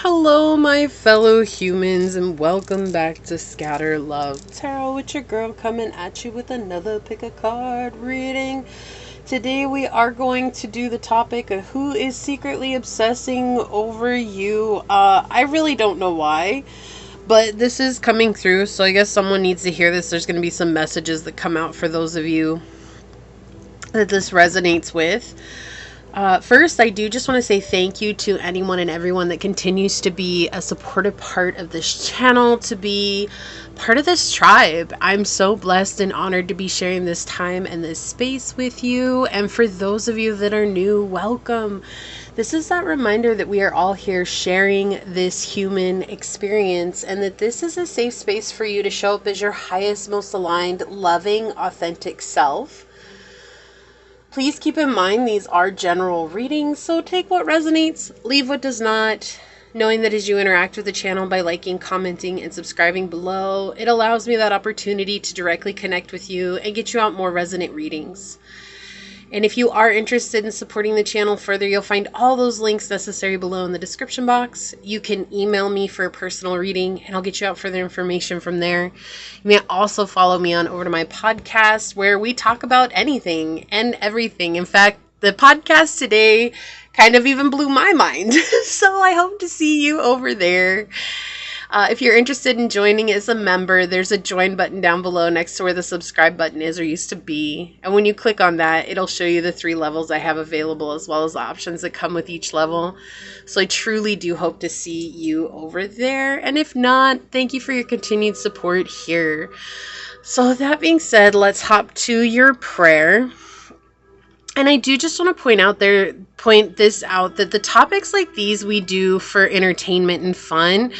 Hello, my fellow humans, and welcome back to Scatter Love Tarot with your girl coming at you with another pick a card reading. Today we are going to do the topic of who is secretly obsessing over you. I really don't know why, but this is coming through, so I guess someone needs to hear this. There's going to be some messages that come out for those of you that this resonates with. First, I do just want to say thank you to anyone and everyone that continues to be a supportive part of this channel, to be part of this tribe. I'm so blessed and honored to be sharing this time and this space with you. And for those of you that are new, welcome. This is that reminder that we are all here sharing this human experience, and that this is a safe space for you to show up as your highest, most aligned, loving, authentic self. Please keep in mind these are general readings, so take what resonates, leave what does not, knowing that as you interact with the channel by liking, commenting, and subscribing below, it allows me that opportunity to directly connect with you and get you out more resonant readings. And if you are interested in supporting the channel further, you'll find all those links necessary below in the description box. You can email me for a personal reading, and I'll get you out further information from there. You may also follow me on over to my podcast, where we talk about anything and everything. In fact, the podcast today kind of even blew my mind. So I hope to see you over there. If you're interested in joining as a member, there's a join button down below next to where the subscribe button is or used to be. And when you click on that, it'll show you the 3 levels I have available, as well as the options that come with each level. So I truly do hope to see you over there. And if not, thank you for your continued support here. So with that being said, let's hop to your prayer. And I do just want to point this out, that the topics like these we do for entertainment and fun.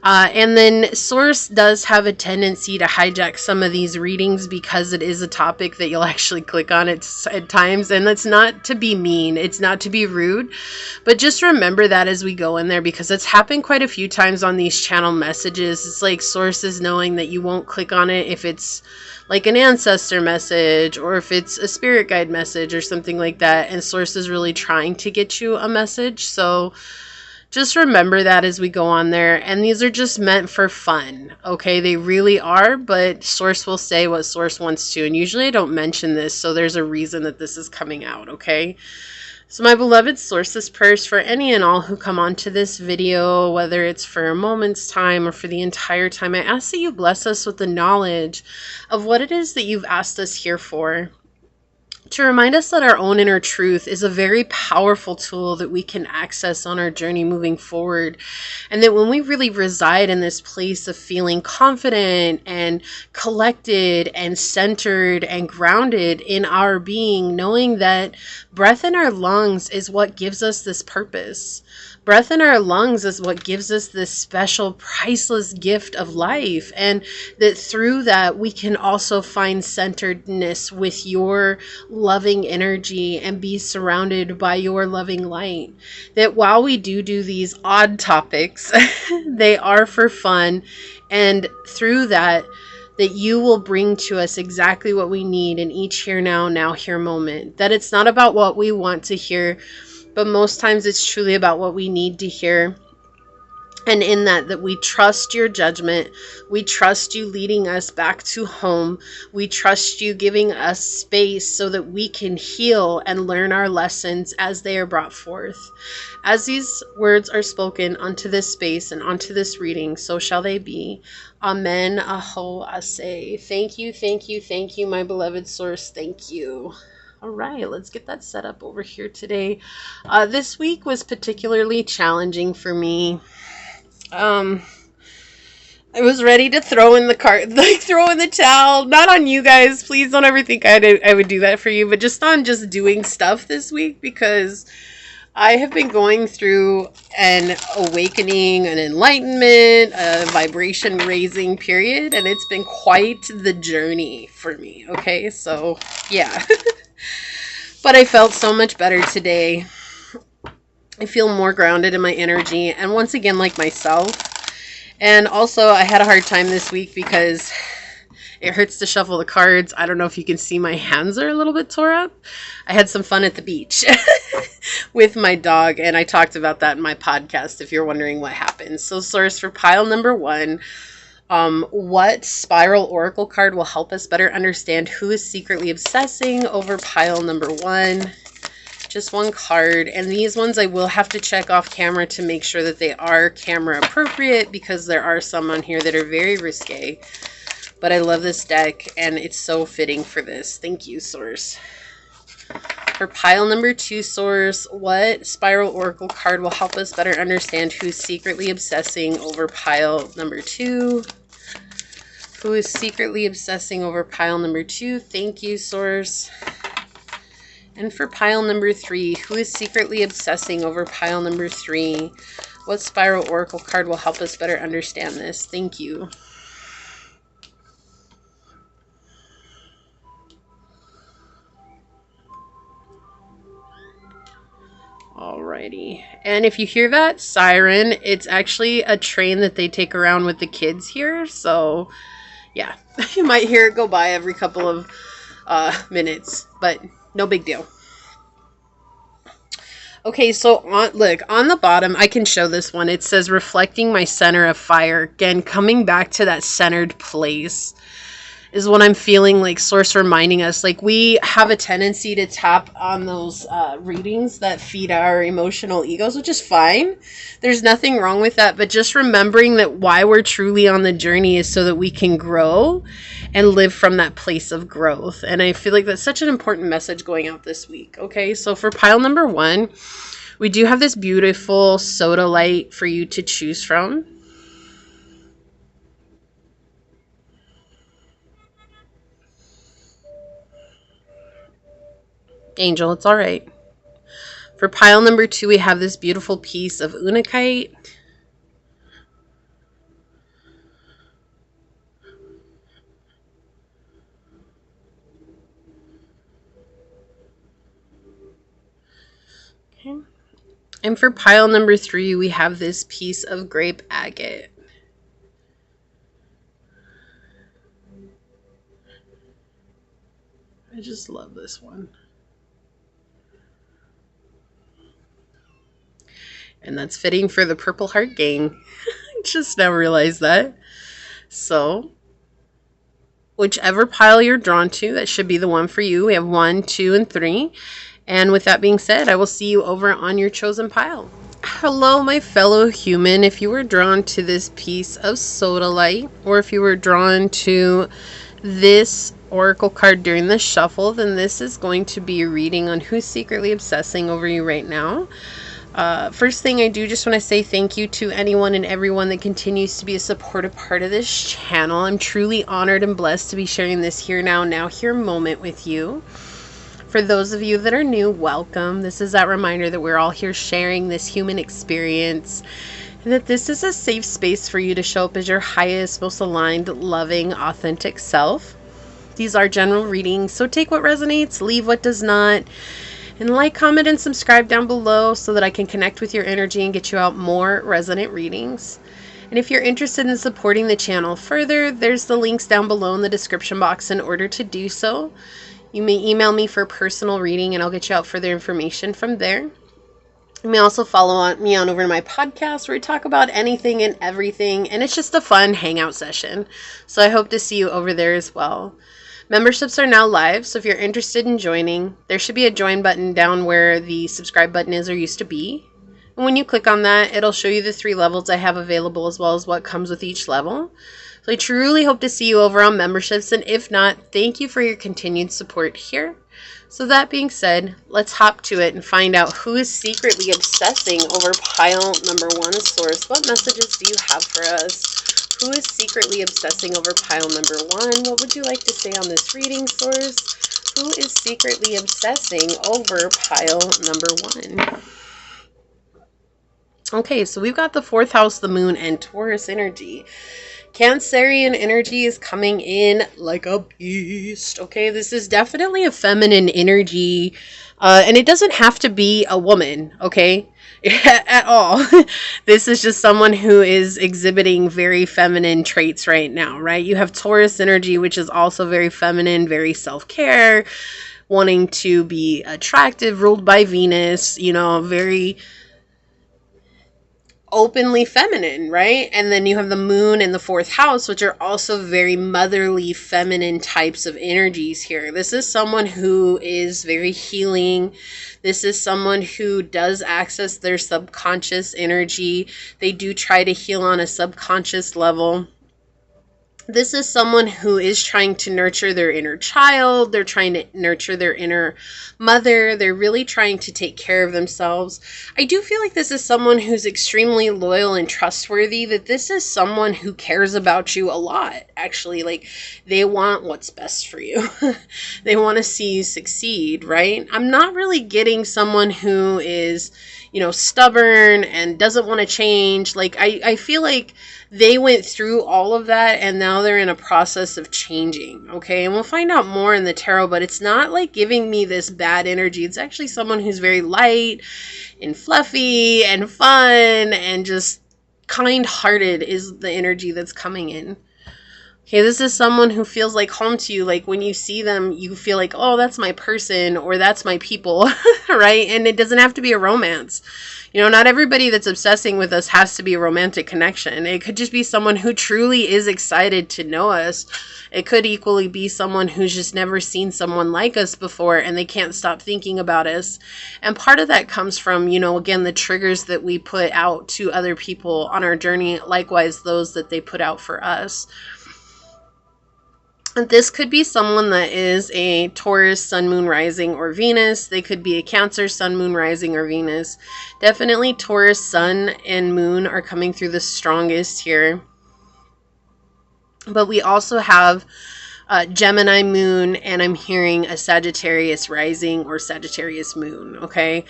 And then Source does have a tendency to hijack some of these readings because it is a topic that you'll actually click on at times. And that's not to be mean. It's not to be rude. But just remember that as we go in there, because it's happened quite a few times on these channel messages. It's like Source is knowing that you won't click on it if it's like an ancestor message or if it's a spirit guide message or something like that. And Source is really trying to get you a message. So just remember that as we go on there. And these are just meant for fun. Okay, they really are. But Source will say what Source wants to. And usually I don't mention this, so there's a reason that this is coming out. Okay. So my beloved Source, this prayer is for any and all who come onto this video, whether it's for a moment's time or for the entire time. I ask that you bless us with the knowledge of what it is that you've asked us here for. To remind us that our own inner truth is a very powerful tool that we can access on our journey moving forward. And that when we really reside in this place of feeling confident and collected and centered and grounded in our being, knowing that breath in our lungs is what gives us this purpose. Breath in our lungs is what gives us this special, priceless gift of life. And that through that, we can also find centeredness with your loving energy and be surrounded by your loving light. That while we do these odd topics, they are for fun. And through that you will bring to us exactly what we need in each here now here moment. That it's not about what we want to hear, but most times it's truly about what we need to hear. And in that we trust your judgment. We trust you leading us back to home. We trust you giving us space so that we can heal and learn our lessons as they are brought forth. As these words are spoken onto this space and onto this reading, so shall they be. Amen. Aho ase. Thank you, my beloved Source. Thank you. All right, let's get that set up over here today. This week was particularly challenging for me. I was ready to throw in the throw in the towel. Not on you guys. Please don't ever think I would do that for you, but just on just doing stuff this week, because I have been going through an awakening, an enlightenment, a vibration raising period, and it's been quite the journey for me. Okay, so yeah. But I felt so much better today. I feel more grounded in my energy, and once again like myself. And also I had a hard time this week because It hurts to shuffle the cards. I don't know if you can see my hands are a little bit tore up. I had some fun at the beach with my dog, and I talked about that in my podcast if you're wondering what happened. So source for pile number 1, what spiral oracle card will help us better understand who is secretly obsessing over pile number 1? Just one card, and these ones I will have to check off camera to make sure that they are camera appropriate, because there are some on here that are very risque, but I love this deck and it's so fitting for this. Thank you, source. For pile number 2, source, what spiral oracle card will help us better understand who's secretly obsessing over pile number 2? Who is secretly obsessing over pile number 2? Thank you, source. And for pile number 3, who is secretly obsessing over pile number 3? What spiral oracle card will help us better understand this? Thank you. Alrighty. And if you hear that siren, it's actually a train that they take around with the kids here. So, yeah, you might hear it go by every couple of minutes, but no big deal. Okay, so look, on the bottom, I can show this one. It says, reflecting my center of fire. Again, coming back to that centered place is what I'm feeling like source reminding us. Like, we have a tendency to tap on those readings that feed our emotional egos, which is fine. There's nothing wrong with that. But just remembering that why we're truly on the journey is so that we can grow and live from that place of growth. And I feel like that's such an important message going out this week. Okay, so for pile number 1, we do have this beautiful soda light for you to choose from. Angel, it's all right. For pile number 2, we have this beautiful piece of unakite. Okay. And for pile number 3, we have this piece of grape agate. I just love this one. And that's fitting for the Purple Heart gang. I just now realized that. So, whichever pile you're drawn to, that should be the one for you. We have 1, 2, and 3. And with that being said, I will see you over on your chosen pile. Hello, my fellow human. If you were drawn to this piece of soda light, or if you were drawn to this oracle card during the shuffle, then this is going to be a reading on who's secretly obsessing over you right now. First thing I do, just want to say thank you to anyone and everyone that continues to be a supportive part of this channel. I'm truly honored and blessed to be sharing this here now here moment with you. For those of you that are new, welcome. This is that reminder that we're all here sharing this human experience, and that this is a safe space for you to show up as your highest, most aligned, loving, authentic self. These are general readings, so take what resonates, leave what does not. And like, comment, and subscribe down below so that I can connect with your energy and get you out more resonant readings. And if you're interested in supporting the channel further, there's the links down below in the description box in order to do so. You may email me for a personal reading and I'll get you out further information from there. You may also follow me on over to my podcast where we talk about anything and everything, and it's just a fun hangout session. So I hope to see you over there as well. Memberships are now live, so if you're interested in joining, there should be a join button down where the subscribe button is or used to be. And when you click on that, it'll show you the 3 levels I have available as well as what comes with each level. So I truly hope to see you over on memberships, and if not, thank you for your continued support here. So that being said, let's hop to it and find out who is secretly obsessing over pile number 1, source. What messages do you have for us? Who is secretly obsessing over pile number 1? What would you like to say on this reading, source? Who is secretly obsessing over pile number 1? Okay, so we've got the 4th house, the moon, and Taurus energy. Cancerian energy is coming in like a beast. Okay, this is definitely a feminine energy. And it doesn't have to be a woman, okay? At all. This is just someone who is exhibiting very feminine traits right now, right? You have Taurus energy, which is also very feminine, very self-care, wanting to be attractive, ruled by Venus, you know, very openly feminine, right? And then you have the moon in the fourth house, which are also very motherly, feminine types of energies here. This is someone who is very healing. This is someone who does access their subconscious energy. They do try to heal on a subconscious level. This is someone who is trying to nurture their inner child. They're trying to nurture their inner mother. They're really trying to take care of themselves. I do feel like this is someone who's extremely loyal and trustworthy, that this is someone who cares about you a lot, actually. Like, they want what's best for you. They want to see you succeed, right? I'm not really getting someone who is, you know, stubborn and doesn't want to change. Like, I feel like they went through all of that and now they're in a process of changing, okay? And we'll find out more in the tarot, but it's not like giving me this bad energy. It's actually someone who's very light and fluffy and fun and just kind-hearted is the energy that's coming in. Okay, this is someone who feels like home to you. Like, when you see them, you feel like, oh, that's my person or that's my people, right? And it doesn't have to be a romance. You know, not everybody that's obsessing with us has to be a romantic connection. It could just be someone who truly is excited to know us. It could equally be someone who's just never seen someone like us before and they can't stop thinking about us. And part of that comes from, you know, again, the triggers that we put out to other people on our journey, likewise those that they put out for us. This could be someone that is a Taurus, Sun, Moon, Rising, or Venus. They could be a Cancer, Sun, Moon, Rising, or Venus. Definitely Taurus, Sun, and Moon are coming through the strongest here. But we also have Gemini Moon, and I'm hearing a Sagittarius Rising or Sagittarius Moon, okay?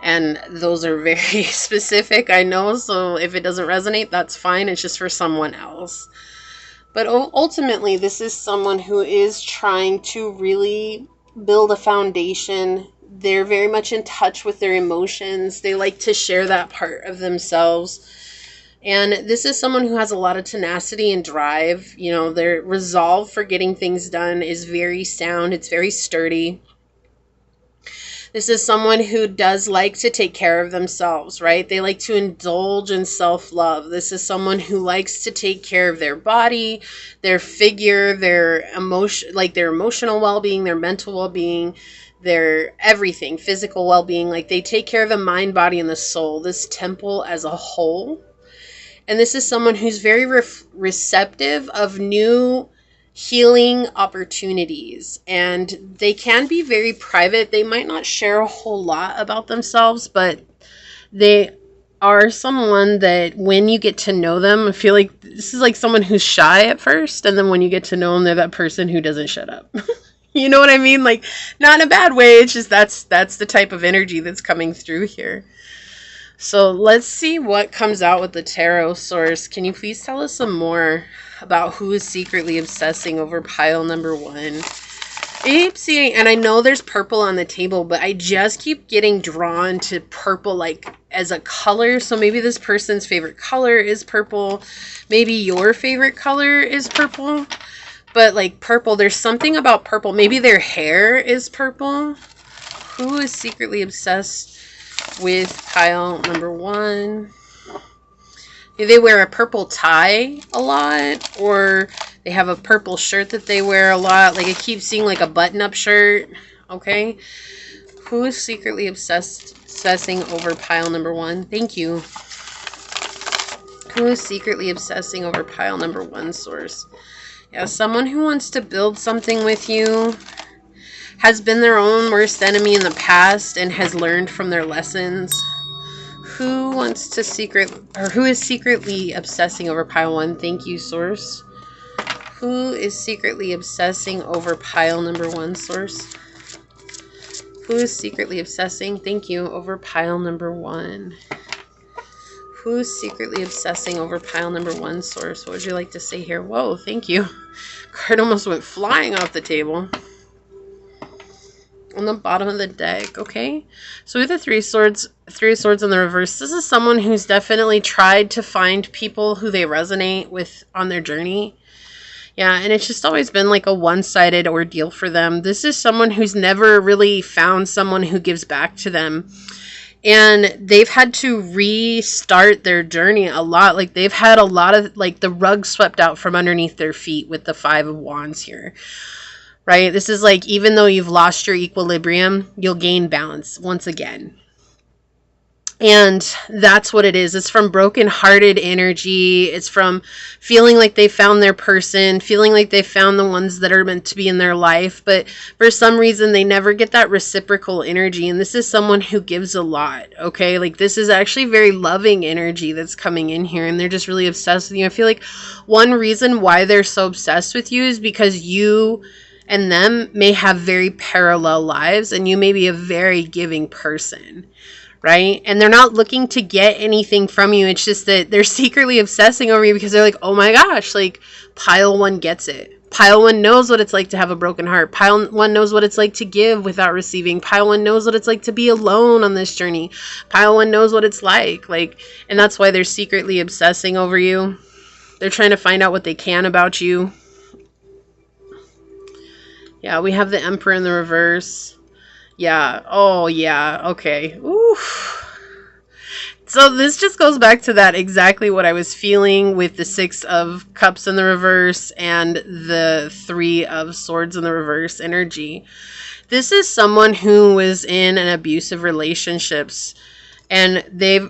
And those are very specific, I know, so if it doesn't resonate, that's fine. It's just for someone else. But ultimately, this is someone who is trying to really build a foundation. They're very much in touch with their emotions. They like to share that part of themselves. And this is someone who has a lot of tenacity and drive. You know, their resolve for getting things done is very sound. It's very sturdy. This is someone who does like to take care of themselves, right? They like to indulge in self-love. This is someone who likes to take care of their body, their figure, their emotion, like their emotional well-being, their mental well-being, their everything, physical well-being. Like, they take care of the mind, body, and the soul, this temple as a whole. And this is someone who's very receptive of new healing opportunities, and they can be very private. They might not share a whole lot about themselves, but they are someone that when you get to know them, I feel like this is like someone who's shy at first, and then when you get to know them, they're that person who doesn't shut up. You know what I mean? Like, not in a bad way. It's just that's the type of energy that's coming through here. So let's see what comes out with the tarot source. Can you please tell us some more about who is secretly obsessing over pile number 1? I keep seeing, and I know there's purple on the table, but I just keep getting drawn to purple, like, as a color. So maybe this person's favorite color is purple. Maybe your favorite color is purple. But, like, purple, there's something about purple. Maybe their hair is purple. Who is secretly obsessed with pile number 1? They wear a purple tie a lot, or they have a purple shirt that they wear a lot. Like, I keep seeing like a button-up shirt. Okay, who is secretly obsessing over pile number 1? Thank you. Who is secretly obsessing over pile number 1, source? Yeah, someone who wants to build something with you, has been their own worst enemy in the past and has learned from their lessons. Who wants to who is secretly obsessing over pile 1? Thank you, source. Who is secretly obsessing over pile number 1, source? Who is secretly obsessing, thank you, over pile number 1? Who's secretly obsessing over pile number 1, Source? What would you like to say here? Whoa, thank you. Card almost went flying off the table. On the bottom of the deck, okay? So with the Three of Swords in the reverse, this is someone who's definitely tried to find people who they resonate with on their journey. Yeah, and it's just always been like a one-sided ordeal for them. This is someone who's never really found someone who gives back to them. And they've had to restart their journey a lot. Like, they've had a lot of, like, the rug swept out from underneath their feet with the Five of Wands here. Right? This is like, even though you've lost your equilibrium, you'll gain balance once again. And that's what it is. It's from broken-hearted energy. It's from feeling like they found their person, feeling like they found the ones that are meant to be in their life. But for some reason, they never get that reciprocal energy. And this is someone who gives a lot, okay? Like, this is actually very loving energy that's coming in here. And they're just really obsessed with you. I feel like one reason why they're so obsessed with you is because you and them may have very parallel lives. And you may be a very giving person. Right? And they're not looking to get anything from you. It's just that they're secretly obsessing over you because they're like, oh my gosh, like, pile 1 gets it. Pile 1 knows what it's like to have a broken heart. Pile 1 knows what it's like to give without receiving. Pile 1 knows what it's like to be alone on this journey. Pile 1 knows what it's like, and that's why they're secretly obsessing over you. They're trying to find out what they can about you. Yeah, we have the Emperor in the reverse. Yeah. Oh, yeah. Okay. Oof. So this just goes back to that exactly what I was feeling with the 6 of Cups in the reverse and the 3 of Swords in the reverse energy. This is someone who was in an abusive relationships, and they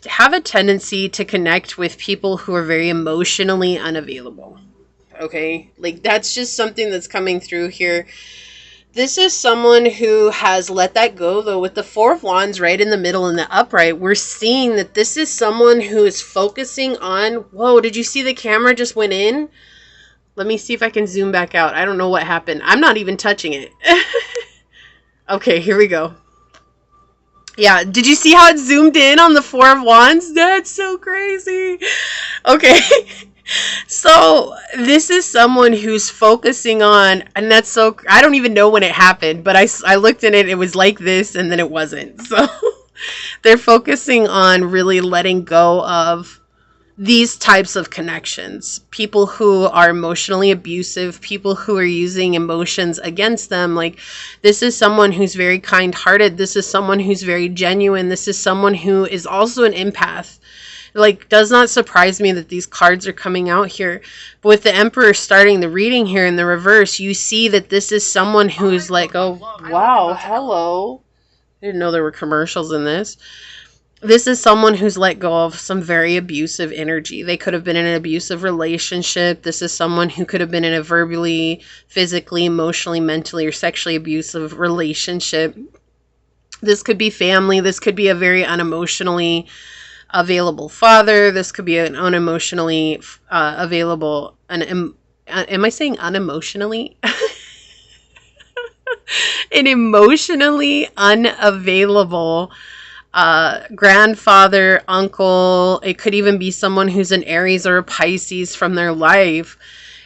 have a tendency to connect with people who are very emotionally unavailable. Okay? Like, that's just something that's coming through here. This is someone who has let that go, though, with the 4 of Wands right in the middle and the upright. We're seeing that this is someone who is focusing on... Whoa, did you see the camera just went in? Let me see if I can zoom back out. I don't know what happened. I'm not even touching it. Okay, here we go. Yeah, did you see how it zoomed in on the 4 of Wands? That's so crazy. Okay. So this is someone who's focusing on, and that's so, I don't even know when it happened, but I looked at it, it was like this, and then it wasn't. So they're focusing on really letting go of these types of connections. People who are emotionally abusive, people who are using emotions against them. Like, this is someone who's very kind-hearted. This is someone who's very genuine. This is someone who is also an empath. Like, does not surprise me that these cards are coming out here. But with the Emperor starting the reading here in the reverse, you see that this is someone who's like, oh, wow, hello. I didn't know there were commercials in this. This is someone who's let go of some very abusive energy. They could have been in an abusive relationship. This is someone who could have been in a verbally, physically, emotionally, mentally, or sexually abusive relationship. This could be family. This could be a very unemotionally available father. This could be an unemotionally available, am I saying unemotionally? An emotionally unavailable grandfather, uncle. It could even be someone who's an Aries or a Pisces from their life.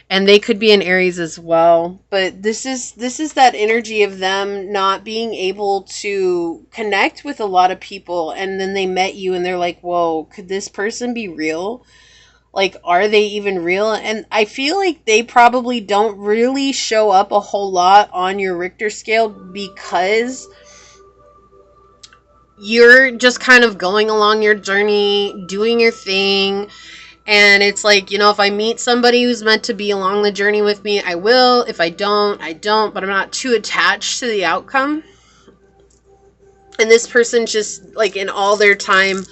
And they could be in Aries as well. But this is that energy of them not being able to connect with a lot of people. And then they met you and they're like, whoa, could this person be real? Like, are they even real? And I feel like they probably don't really show up a whole lot on your Richter scale because you're just kind of going along your journey, doing your thing. And it's like, you know, if I meet somebody who's meant to be along the journey with me, I will. If I don't, I don't. But I'm not too attached to the outcome. And this person just, like, in all their time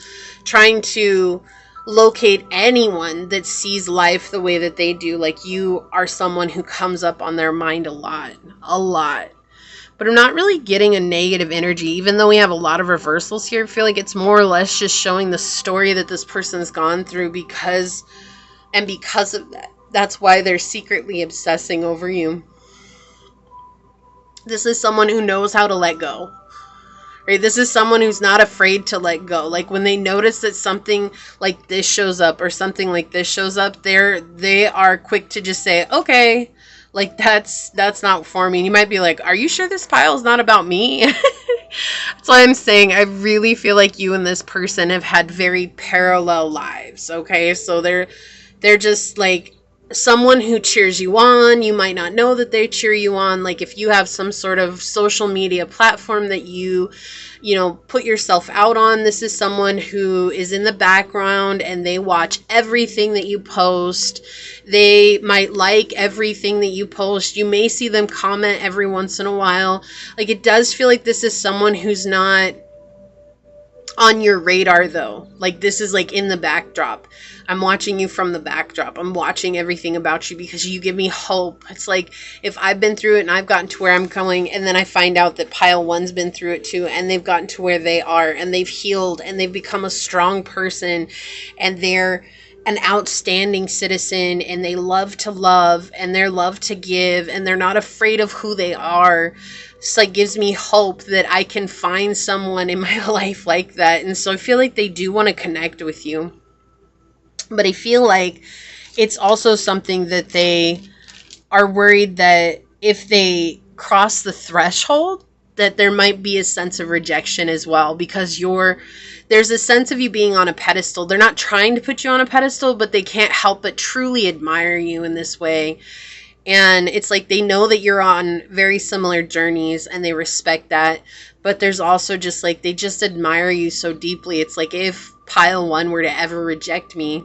trying to locate anyone that sees life the way that they do. Like, you are someone who comes up on their mind a lot. A lot. But I'm not really getting a negative energy, even though we have a lot of reversals here. I feel like it's more or less just showing the story that this person's gone through because of that. That's why they're secretly obsessing over you. This is someone who knows how to let go, right? This is someone who's not afraid to let go. Like when they notice that something like this shows up or something like this shows up, they are quick to just say, okay, like that's not for me. And you might be like, are you sure this pile is not about me? That's why I'm saying I really feel like you and this person have had very parallel lives. Okay, so they're just like someone who cheers you on. You might not know that they cheer you on. Like if you have some sort of social media platform that you know, put yourself out on, this is someone who is in the background and they watch everything that you post. They might like everything that you post. You may see them comment every once in a while. Like it does feel like this is someone who's not on your radar though. Like this is like in the backdrop. I'm watching you from the backdrop. I'm watching everything about you because you give me hope. It's like if I've been through it and I've gotten to where I'm going, and then I find out that pile one's been through it too, and they've gotten to where they are, and they've healed, and they've become a strong person, and they're an outstanding citizen, and they love to love, and they're love to give, and they're not afraid of who they are. It's like gives me hope that I can find someone in my life like that. And so I feel like they do want to connect with you. But I feel like it's also something that they are worried that if they cross the threshold, that there might be a sense of rejection as well, because there's a sense of you being on a pedestal. They're not trying to put you on a pedestal, but they can't help but truly admire you in this way. And it's like they know that you're on very similar journeys and they respect that. But there's also just like they just admire you so deeply. It's like if pile one were to ever reject me,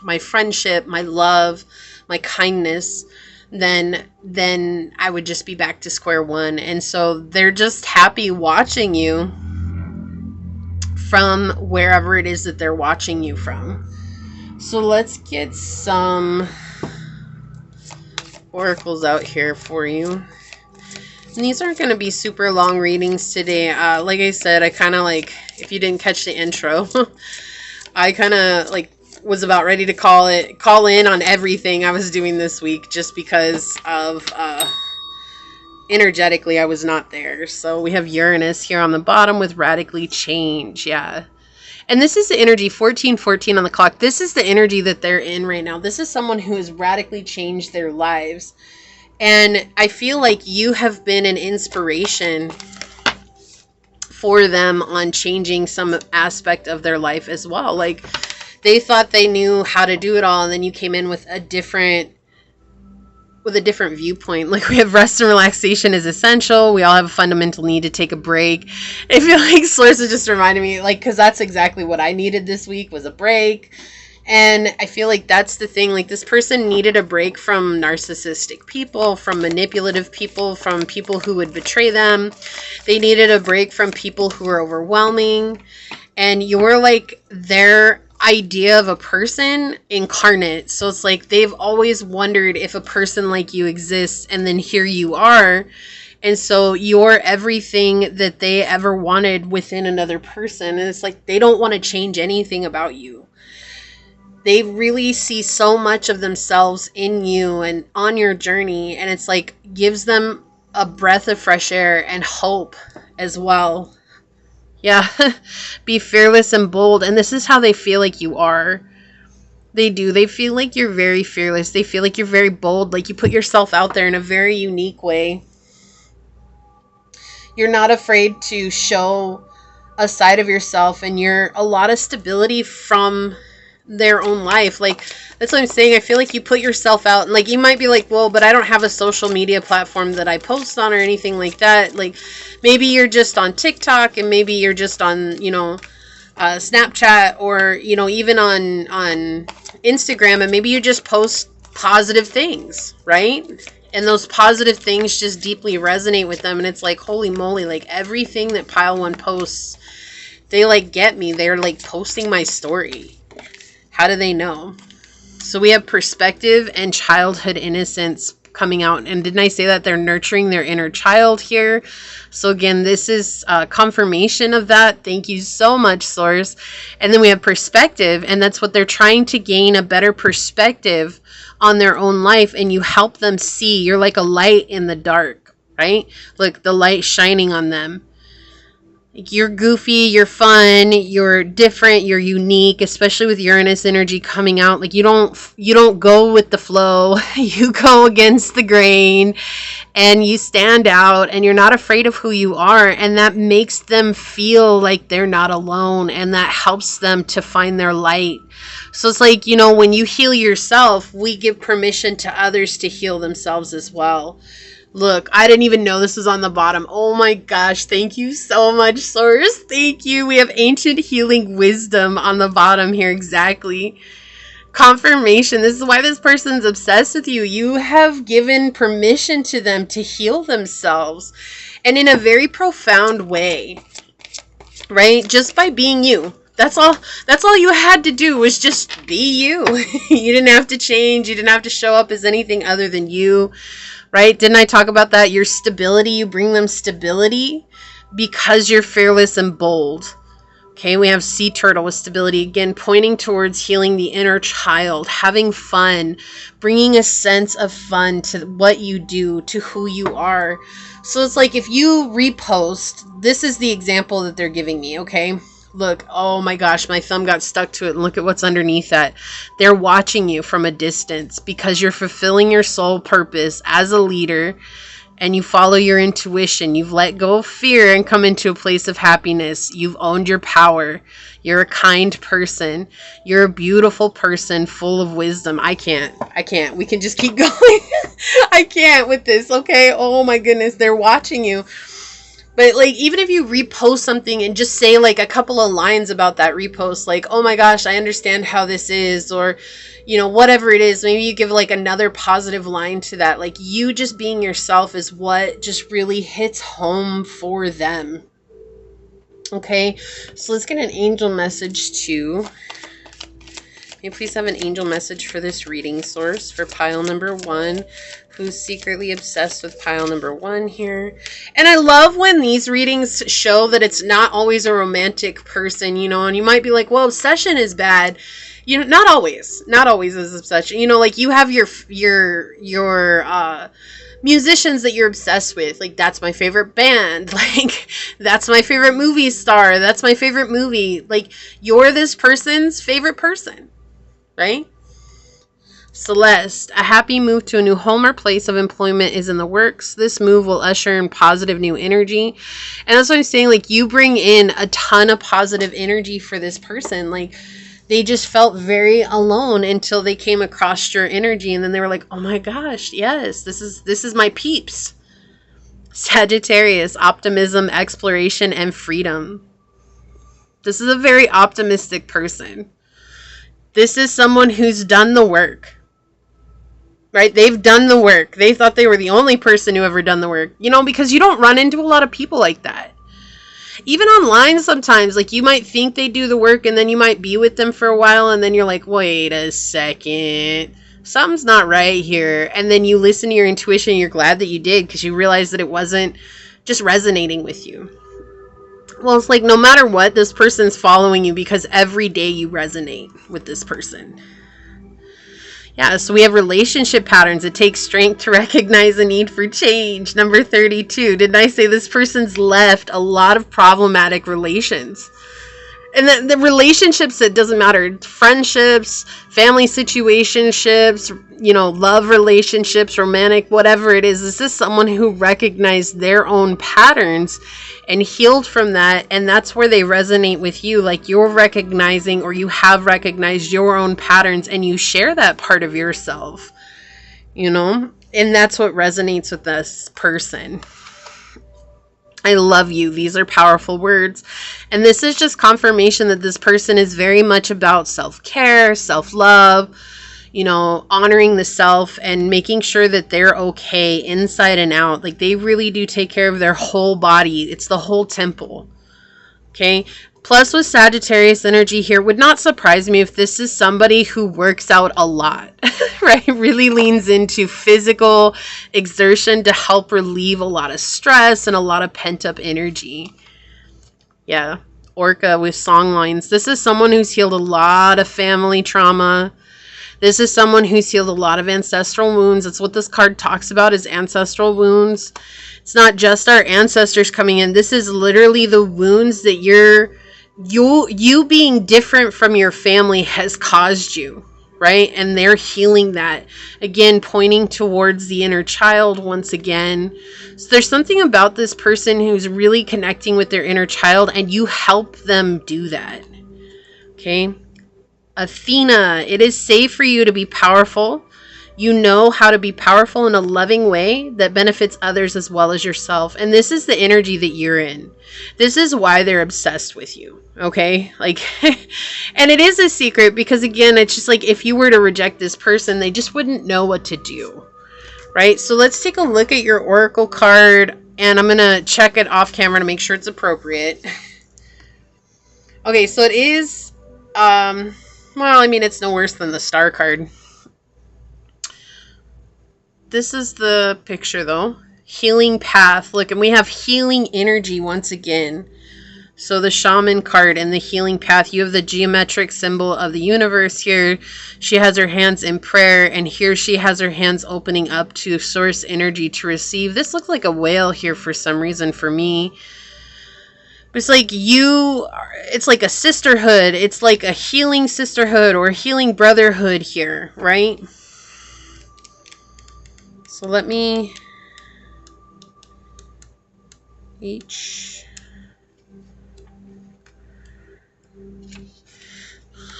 my friendship, my love, my kindness, then I would just be back to square one. And so they're just happy watching you from wherever it is that they're watching you from. So let's get some oracles out here for you. And these aren't going to be super long readings today. Like I said, I kind of like, if you didn't catch the intro, I kind of like was about ready to call in on everything I was doing this week just because of energetically I was not there. So we have Uranus here on the bottom with radically change. Yeah. And this is the energy 1414 on the clock. This is the energy that they're in right now. This is someone who has radically changed their lives. And I feel like you have been an inspiration for them on changing some aspect of their life as well. Like they thought they knew how to do it all, and then you came in with a different viewpoint. Like we have rest and relaxation is essential. We all have a fundamental need to take a break. I feel like Source is just reminding me, like, because that's exactly what I needed this week was a break. And I feel like that's the thing. Like this person needed a break from narcissistic people, from manipulative people, from people who would betray them. They needed a break from people who were overwhelming. And you're like their idea of a person incarnate. So it's like they've always wondered if a person like you exists, and then here you are. And so you're everything that they ever wanted within another person. And it's like they don't want to change anything about you. They really see so much of themselves in you and on your journey. And it's like gives them a breath of fresh air and hope as well. Yeah, be fearless and bold. And this is how they feel like you are. They do. They feel like you're very fearless. They feel like you're very bold. Like you put yourself out there in a very unique way. You're not afraid to show a side of yourself, and you're a lot of stability from their own life. Like that's what I'm saying. I feel like you put yourself out, and like you might be like, well, but I don't have a social media platform that I post on or anything like that. Like maybe you're just on TikTok, and maybe you're just on, you know, Snapchat, or, you know, even on Instagram, and maybe you just post positive things, right? And those positive things just deeply resonate with them. And it's like, holy moly, like everything that pile one posts, they like get me. They're like posting my story. How do they know? So we have perspective and childhood innocence coming out. And didn't I say that they're nurturing their inner child here? So again, this is confirmation of that. Thank you so much, Source. And then we have perspective, and that's what they're trying to gain, a better perspective on their own life. And you help them see. You're like a light in the dark, right? Like the light shining on them. Like, you're goofy, you're fun, you're different, you're unique, especially with Uranus energy coming out. Like, you don't go with the flow. You go against the grain and you stand out and you're not afraid of who you are, and that makes them feel like they're not alone, and that helps them to find their light. So it's like, when you heal yourself, we give permission to others to heal themselves as well. Look, I didn't even know this was on the bottom. Oh my gosh, thank you so much, Source. Thank you. We have ancient healing wisdom on the bottom here. Exactly. Confirmation. This is why this person's obsessed with you. You have given permission to them to heal themselves, and in a very profound way, right? Just by being you. That's all you had to do, was just be you. You didn't have to change. You didn't have to show up as anything other than you. Right? Didn't I talk about that? Your stability, you bring them stability because you're fearless and bold. Okay, we have sea turtle with stability, again, pointing towards healing the inner child, having fun, bringing a sense of fun to what you do, to who you are. So it's like, if you repost, this is the example that they're giving me, okay? Look, oh my gosh, my thumb got stuck to it, and look at what's underneath that. They're watching you from a distance because you're fulfilling your soul purpose as a leader, and you follow your intuition. You've let go of fear and come into a place of happiness. You've owned your power. You're a kind person. You're a beautiful person full of wisdom. I can't. We can just keep going. I can't with this, okay? Oh my goodness, they're watching you. But like, even if you repost something and just say like a couple of lines about that repost, like, oh my gosh, I understand how this is, or, whatever it is, maybe you give like another positive line to that. Like, you just being yourself is what just really hits home for them. Okay, so let's get an angel message too. May you please have an angel message for this reading, Source, for pile number 1, who's secretly obsessed with pile number 1 here. And I love when these readings show that it's not always a romantic person, and you might be like, well, obsession is bad. Not always is obsession. Like, you have your musicians that you're obsessed with. Like, that's my favorite band. Like, that's my favorite movie star. That's my favorite movie. Like, you're this person's favorite person. Right? Celeste, a happy move to a new home or place of employment is in the works. This move will usher in positive new energy. And that's what I'm saying. Like, you bring in a ton of positive energy for this person. Like, they just felt very alone until they came across your energy. And then they were like, oh my gosh, yes, this is my peeps. Sagittarius, optimism, exploration, and freedom. This is a very optimistic person. This is someone who's done the work, right? They've done the work. They thought they were the only person who ever done the work, because you don't run into a lot of people like that. Even online sometimes, like, you might think they do the work, and then you might be with them for a while, and then you're like, wait a second, something's not right here. And then you listen to your intuition, and you're glad that you did, because you realize that it wasn't just resonating with you. Well, it's like, no matter what, this person's following you because every day you resonate with this person. Yeah, so we have relationship patterns. It takes strength to recognize a need for change. Number 32. Didn't I say this person's left a lot of problematic relations? And the relationships, it doesn't matter. Friendships, family situationships, love relationships, romantic, whatever it is. This is someone who recognized their own patterns and healed from that. And that's where they resonate with you. Like, you're recognizing, or you have recognized your own patterns, and you share that part of yourself, and that's what resonates with this person. I love you. These are powerful words. And this is just confirmation that this person is very much about self-care, self-love, honoring the self and making sure that they're okay inside and out. Like, they really do take care of their whole body. It's the whole temple. Okay. Plus, with Sagittarius energy here, would not surprise me if this is somebody who works out a lot, right? Really leans into physical exertion to help relieve a lot of stress and a lot of pent-up energy. Yeah. Orca with songlines. This is someone who's healed a lot of family trauma. This is someone who's healed a lot of ancestral wounds. That's what this card talks about, is ancestral wounds. It's not just our ancestors coming in. This is literally the wounds that you being different from your family has caused you, right? And they're healing that. Again, pointing towards the inner child once again. So there's something about this person who's really connecting with their inner child, and you help them do that. Okay? Athena, it is safe for you to be powerful. You know how to be powerful in a loving way that benefits others as well as yourself. And this is the energy that you're in. This is why they're obsessed with you. Okay? Like, and it is a secret because, again, it's just like if you were to reject this person, they just wouldn't know what to do. Right? So let's take a look at your oracle card, and I'm going to check it off camera to make sure it's appropriate. Okay, so it is, well, I mean, it's no worse than the star card. This is the picture, though. Healing path. Look, and we have healing energy once again. So the shaman card and the healing path. You have the geometric symbol of the universe here. She has her hands in prayer, and here she has her hands opening up to source energy to receive. This looks like a whale here for some reason for me. It's like it's like a sisterhood. It's like a healing sisterhood or healing brotherhood here, right? So let me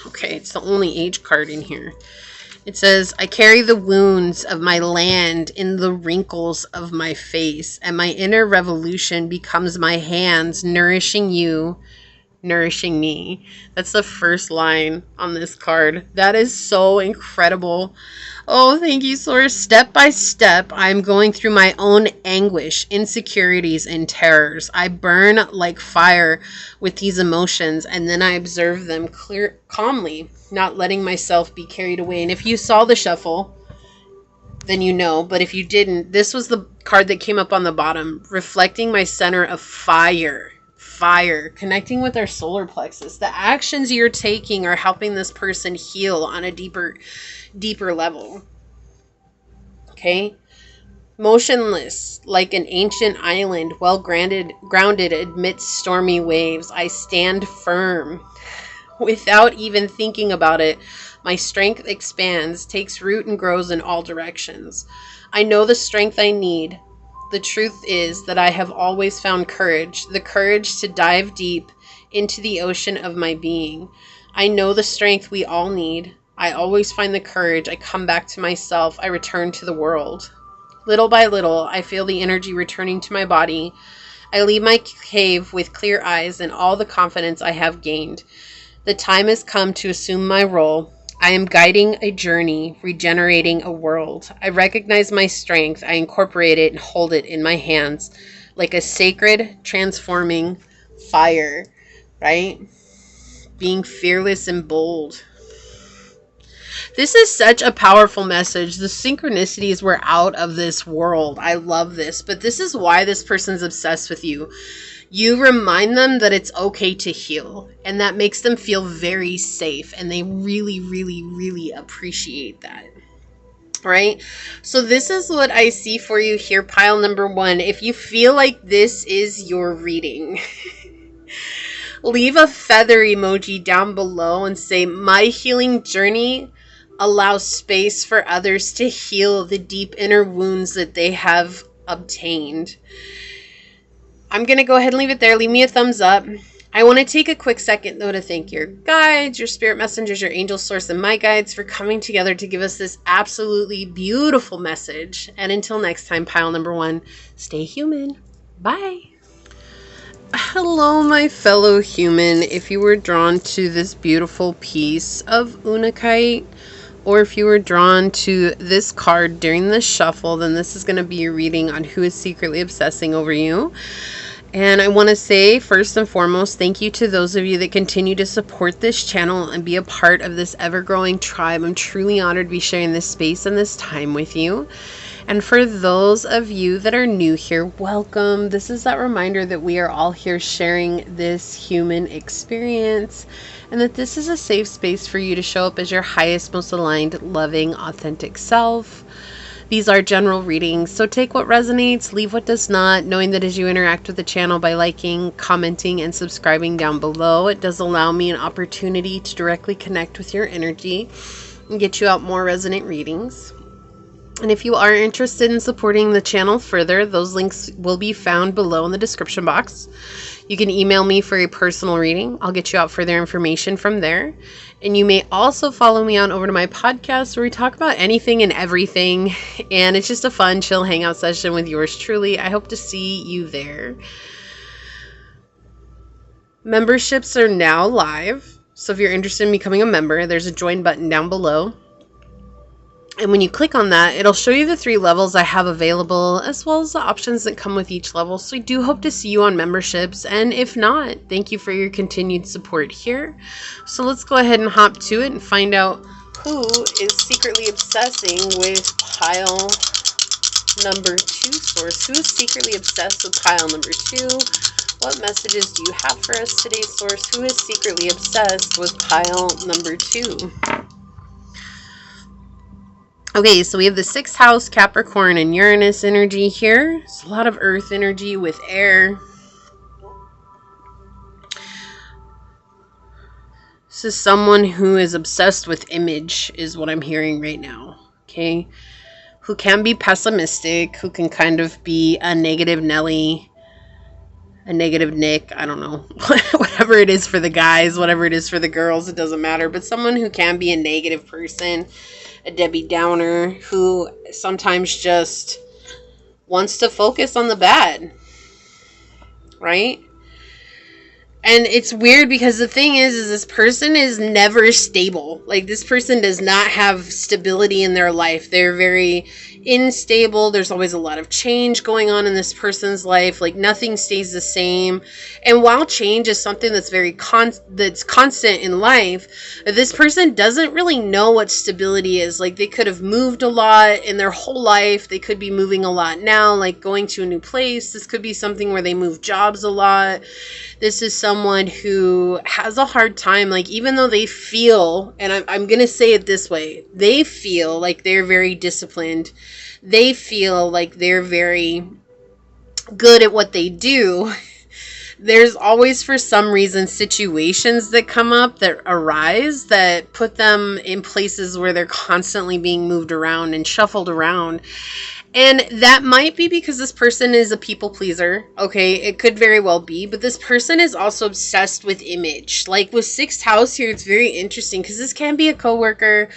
okay, it's the only H card in here. It says, I carry the wounds of my land in the wrinkles of my face, and my inner revolution becomes my hands, nourishing you, nourishing me. That's the first line on this card. That is so incredible. Oh, thank you, Source. Step by step, I'm going through my own anguish, insecurities, and terrors. I burn like fire with these emotions, and then I observe them calmly, not letting myself be carried away. And if you saw the shuffle, then you know. But if you didn't, this was the card that came up on the bottom, reflecting my center of fire. Fire, connecting with our solar plexus. The actions you're taking are helping this person heal on a deeper level. Okay? Motionless, like an ancient island, well grounded amidst stormy waves, I stand firm. Without even thinking about it, my strength expands, takes root, and grows in all directions. I know the strength I need. The truth is that I have always found courage, the courage to dive deep into the ocean of my being. I know the strength we all need. I always find the courage. I come back to myself. I return to the world. Little by little, I feel the energy returning to my body. I leave my cave with clear eyes and all the confidence I have gained. The time has come to assume my role. I am guiding a journey, regenerating a world. I recognize my strength. I incorporate it and hold it in my hands like a sacred, transforming fire, right? Being fearless and bold. This is such a powerful message. The synchronicities were out of this world. I love this. But this is why this person's obsessed with you. You remind them that it's okay to heal, and that makes them feel very safe, and they really, really, really appreciate that. Right? So this is what I see for you here, pile number 1. If you feel like this is your reading, leave a feather emoji down below and say, my healing journey allows space for others to heal the deep inner wounds that they have obtained. I'm going to go ahead and leave it there. Leave me a thumbs up. I want to take a quick second, though, to thank your guides, your spirit messengers, your angel source, and my guides for coming together to give us this absolutely beautiful message. And until next time, pile number 1, stay human. Bye. Hello, my fellow human. If you were drawn to this beautiful piece of Unakite, or if you were drawn to this card during the shuffle, then this is going to be your reading on who is secretly obsessing over you. And I want to say, first and foremost, thank you to those of you that continue to support this channel and be a part of this ever-growing tribe. I'm truly honored to be sharing this space and this time with you. And for those of you that are new here, welcome. This is that reminder that we are all here sharing this human experience and that this is a safe space for you to show up as your highest, most aligned, loving, authentic self. These are general readings, so take what resonates, leave what does not, knowing that as you interact with the channel by liking, commenting, and subscribing down below, it does allow me an opportunity to directly connect with your energy and get you out more resonant readings. And if you are interested in supporting the channel further, those links will be found below in the description box. You can email me for a personal reading. I'll get you out further information from there. And you may also follow me on over to my podcast where we talk about anything and everything. And it's just a fun, chill hangout session with yours truly. I hope to see you there. Memberships are now live. So if you're interested in becoming a member, there's a join button down below. And when you click on that, it'll show you the 3 levels I have available, as well as the options that come with each level. So I do hope to see you on memberships. And if not, thank you for your continued support here. So let's go ahead and hop to it and find out who is secretly obsessing with pile number 2 source. Who is secretly obsessed with pile number 2? What messages do you have for us today, source? Who is secretly obsessed with pile number 2? Okay, so we have the 6th house, Capricorn, and Uranus energy here. It's a lot of earth energy with air. This is someone who is obsessed with image, is what I'm hearing right now. Okay, who can be pessimistic, who can kind of be a negative Nelly, a negative Nick, I don't know. Whatever it is for the guys, whatever it is for the girls, it doesn't matter. But someone who can be a negative person, a Debbie Downer, who sometimes just wants to focus on the bad, right? And it's weird because the thing is this person is never stable. Like, this person does not have stability in their life. They're very unstable. There's always a lot of change going on in this person's life. Like, nothing stays the same. And while change is something that's very that's constant in life, this person doesn't really know what stability is. Like, they could have moved a lot in their whole life. They could be moving a lot now, like going to a new place. This could be something where they move jobs a lot. This is someone who has a hard time, like, even though they feel, and I'm going to say it this way, they feel like they're very disciplined. They feel like they're very good at what they do. There's always, for some reason, situations that come up, that arise, that put them in places where they're constantly being moved around and shuffled around. And that might be because this person is a people pleaser. Okay, it could very well be. But this person is also obsessed with image. Like, with 6th house here, it's very interesting because this can be a coworker.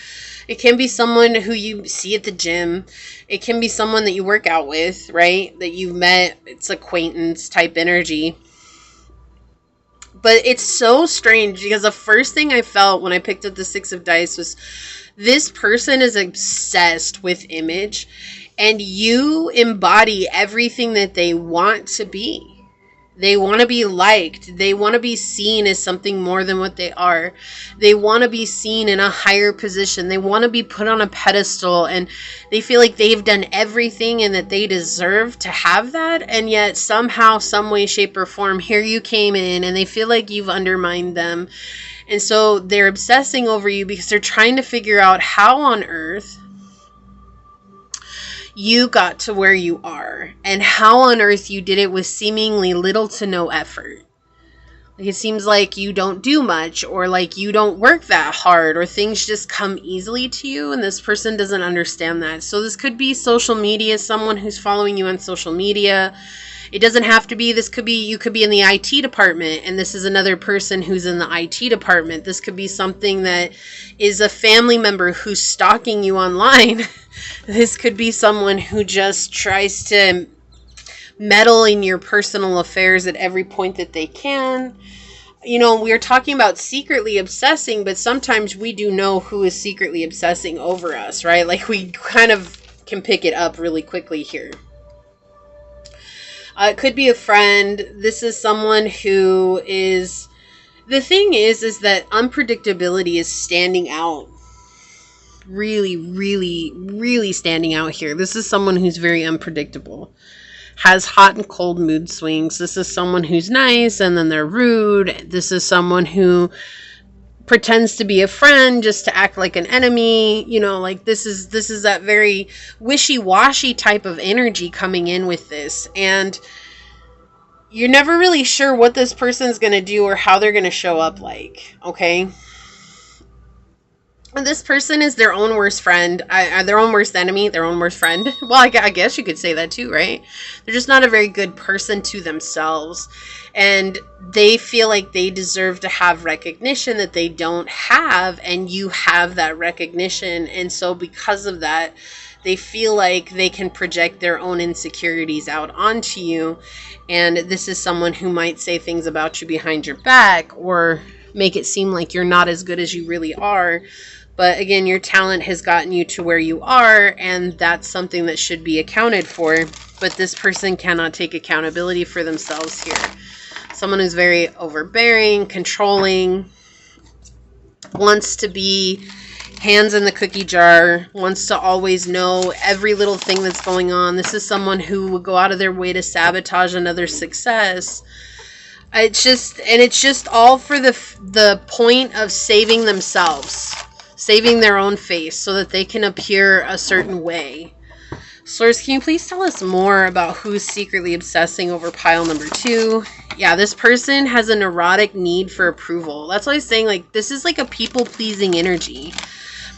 It can be someone who you see at the gym. It can be someone that you work out with, right? That you've met. It's acquaintance type energy. But it's so strange because the first thing I felt when I picked up the 6 of dice was this person is obsessed with image. And you embody everything that they want to be. They want to be liked. They want to be seen as something more than what they are. They want to be seen in a higher position. They want to be put on a pedestal. And they feel like they've done everything and that they deserve to have that. And yet somehow, some way, shape, or form, here you came in and they feel like you've undermined them. And so they're obsessing over you because they're trying to figure out how on earth you got to where you are and how on earth you did it with seemingly little to no effort. Like, it seems like you don't do much, or like you don't work that hard, or things just come easily to you, and this person doesn't understand that. So this could be social media, someone who's following you on social media. It doesn't have to be, this could be, you could be in the IT department and this is another person who's in the IT department. This could be something that is a family member who's stalking you online. This could be someone who just tries to meddle in your personal affairs at every point that they can. You know, we're talking about secretly obsessing, but sometimes we do know who is secretly obsessing over us, right? Like, we kind of can pick it up really quickly here. It could be a friend. This is someone who is... The thing is that unpredictability is standing out really, really, really standing out here. This is someone who's very unpredictable, has hot and cold mood swings. This is someone who's nice and then they're rude. This is someone who pretends to be a friend just to act like an enemy. You know, like this is that very wishy-washy type of energy coming in with this. And you're never really sure what this person's going to do or how they're going to show up like, okay? And this person is their own worst friend, their own worst enemy, their own worst friend. Well, I guess you could say that too, right? They're just not a very good person to themselves. And they feel like they deserve to have recognition that they don't have, and you have that recognition. And so because of that, they feel like they can project their own insecurities out onto you. And this is someone who might say things about you behind your back or make it seem like you're not as good as you really are. But again, your talent has gotten you to where you are, and that's something that should be accounted for. But this person cannot take accountability for themselves here. Someone who's very overbearing, controlling, wants to be hands in the cookie jar, wants to always know every little thing that's going on. This is someone who would go out of their way to sabotage another success. It's just all for the point of saving themselves, saving their own face so that they can appear a certain way. Source, can you please tell us more about who's secretly obsessing over pile number 2? Yeah, this person has a neurotic need for approval. That's why I was saying, like, this is like a people-pleasing energy.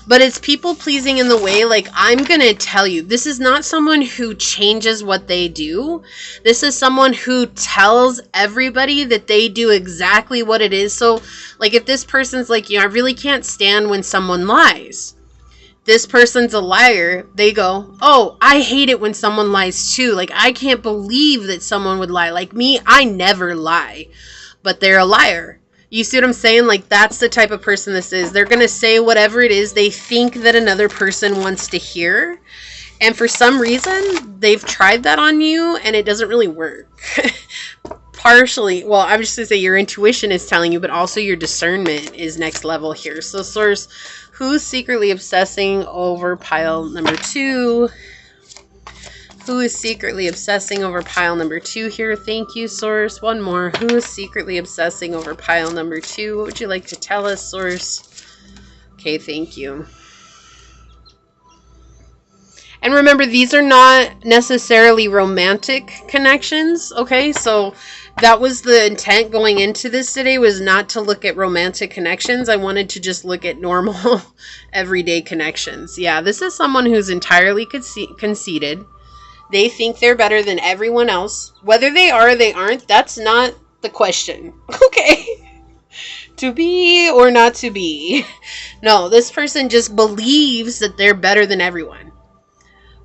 But it's people-pleasing in the way, like, I'm going to tell you, this is not someone who changes what they do. This is someone who tells everybody that they do exactly what it is. So, like, if this person's like, you know, I really can't stand when someone lies. This person's a liar. They go, oh, I hate it when someone lies too. Like, I can't believe that someone would lie. Like me, I never lie. But they're a liar. You see what I'm saying? Like, that's the type of person this is. They're going to say whatever it is they think that another person wants to hear. And for some reason, they've tried that on you and it doesn't really work. Partially, well, I'm just going to say your intuition is telling you, but also your discernment is next level here. So, source, who's secretly obsessing over pile number 2? Who is secretly obsessing over pile number 2 here? Thank you, source. One more. Who is secretly obsessing over pile number 2? What would you like to tell us, source? Okay, thank you. And remember, these are not necessarily romantic connections, okay? So that was the intent going into this today, was not to look at romantic connections. I wanted to just look at normal, everyday connections. Yeah, this is someone who's entirely conceited. They think they're better than everyone else. Whether they are or they aren't, that's not the question. Okay? To be or not to be. No, this person just believes that they're better than everyone.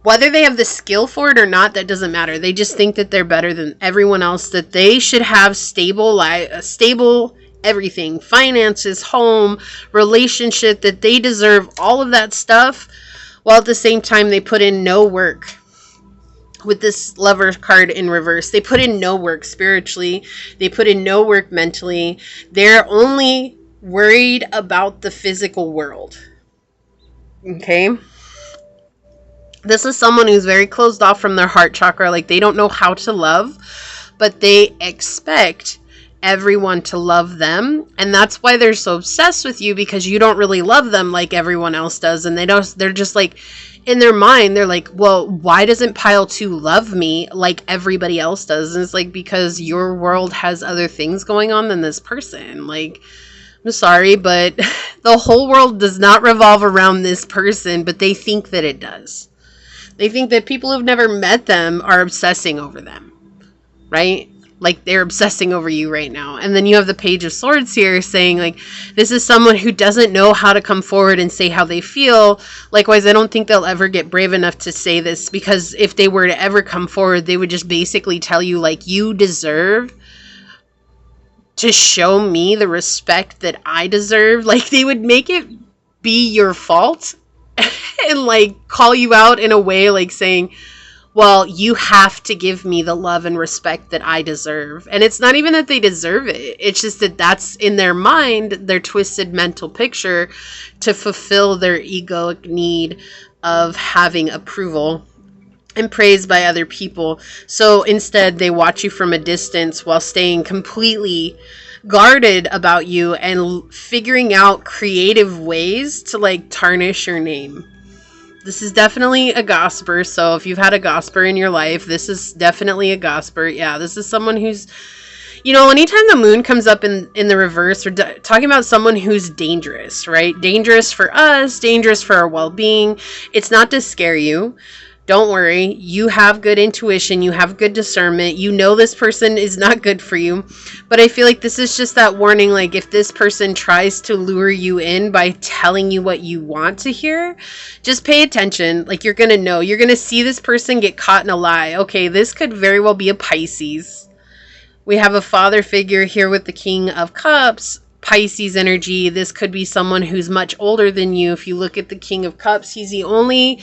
Whether they have the skill for it or not, that doesn't matter. They just think that they're better than everyone else, that they should have stable everything, finances, home, relationship, that they deserve all of that stuff, while at the same time they put in no work. With this Lover card in reverse, they put in no work spiritually. They put in no work mentally. They're only worried about the physical world. Okay? This is someone who's very closed off from their heart chakra. Like, they don't know how to love, but they expect everyone to love them. And that's why they're so obsessed with you, because you don't really love them like everyone else does. And they're just like, in their mind, they're like, well, why doesn't pile 2 love me like everybody else does? And it's like, because your world has other things going on than this person. Like, I'm sorry, but the whole world does not revolve around this person, but they think that it does. They think that people who've never met them are obsessing over them, right? Like, they're obsessing over you right now. And then you have the Page of Swords here saying, like, this is someone who doesn't know how to come forward and say how they feel. Likewise, I don't think they'll ever get brave enough to say this, because if they were to ever come forward, they would just basically tell you, like, you deserve to show me the respect that I deserve. Like, they would make it be your fault and, like, call you out in a way, like, saying, well, you have to give me the love and respect that I deserve. And it's not even that they deserve it. It's just that that's in their mind, their twisted mental picture to fulfill their egoic need of having approval and praise by other people. So instead, they watch you from a distance while staying completely guarded about you and figuring out creative ways to like tarnish your name. This is definitely a gossiper. So if you've had a gossiper in your life, this is definitely a gossiper. Yeah, this is someone who's, you know, anytime the moon comes up in the reverse, we're talking about someone who's dangerous, right? Dangerous for us, dangerous for our well-being. It's not to scare you. Don't worry. You have good intuition. You have good discernment. You know this person is not good for you. But I feel like this is just that warning, like if this person tries to lure you in by telling you what you want to hear, just pay attention. Like you're going to know. You're going to see this person get caught in a lie. Okay, this could very well be a Pisces. We have a father figure here with the King of Cups. Pisces energy. This could be someone who's much older than you. If you look at the King of Cups, he's the only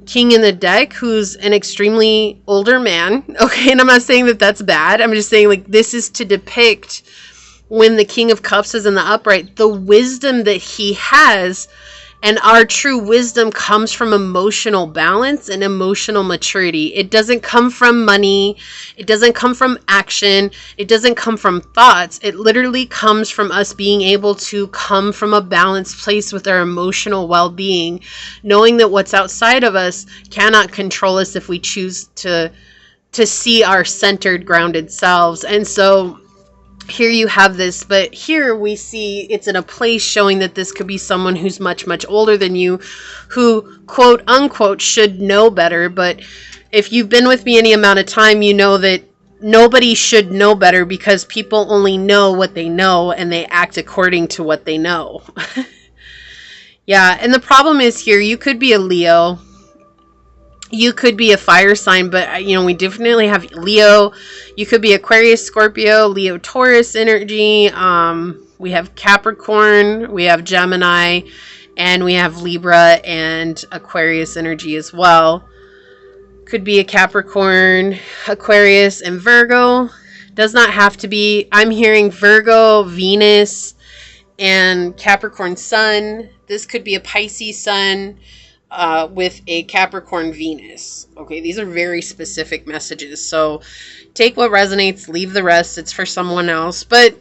king in the deck who's an extremely older man. Okay, and I'm not saying that that's bad. I'm just saying like this is to depict when the King of Cups is in the upright, the wisdom that he has. And our true wisdom comes from emotional balance and emotional maturity. It doesn't come from money. It doesn't come from action. It doesn't come from thoughts. It literally comes from us being able to come from a balanced place with our emotional well-being, knowing that what's outside of us cannot control us if we choose to see our centered, grounded selves. And so here you have this, but here we see it's in a place showing that this could be someone who's much, much older than you, who, quote unquote, should know better. But if you've been with me any amount of time, you know that nobody should know better because people only know what they know and they act according to what they know. Yeah, and the problem is here, you could be a Leo. You could be a fire sign, but, you know, we definitely have Leo. You could be Aquarius, Scorpio, Leo, Taurus energy. We have Capricorn, we have Gemini, and we have Libra and Aquarius energy as well. Could be a Capricorn, Aquarius, and Virgo. Does not have to be. I'm hearing Virgo, Venus, and Capricorn Sun. This could be a Pisces Sun. With a Capricorn Venus. Okay, these are very specific messages. So take what resonates, leave the rest. It's for someone else. But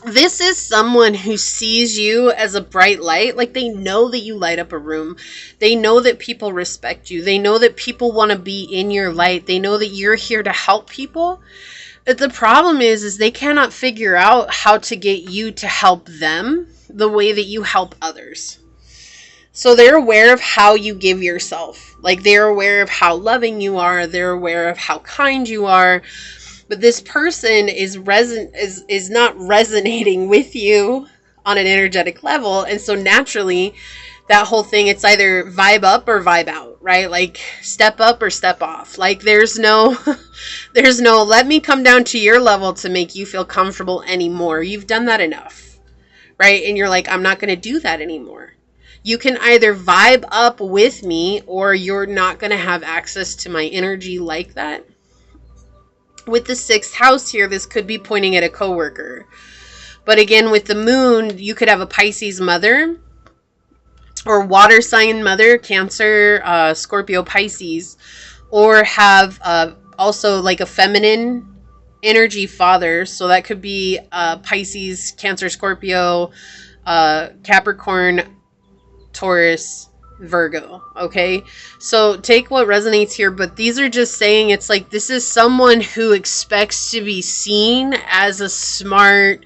this is someone who sees you as a bright light. Like they know that you light up a room. They know that people respect you. They know that people want to be in your light. They know that you're here to help people. But the problem is they cannot figure out how to get you to help them the way that you help others. So they're aware of how you give yourself. Like they're aware of how loving you are. They're aware of how kind you are. But this person is not resonating with you on an energetic level. And so naturally, that whole thing, it's either vibe up or vibe out, right? Like step up or step off. Like there's no let me come down to your level to make you feel comfortable anymore. You've done that enough, right? And you're like, I'm not going to do that anymore. You can either vibe up with me or you're not going to have access to my energy like that. With the sixth house here, this could be pointing at a coworker. But again, with the moon, you could have a Pisces mother or water sign mother, Cancer, Scorpio, Pisces, or have also like a feminine energy father. So that could be Pisces, Cancer, Scorpio, Capricorn, Taurus, Virgo. Okay, so take what resonates here, but these are just saying it's like this is someone who expects to be seen as a smart,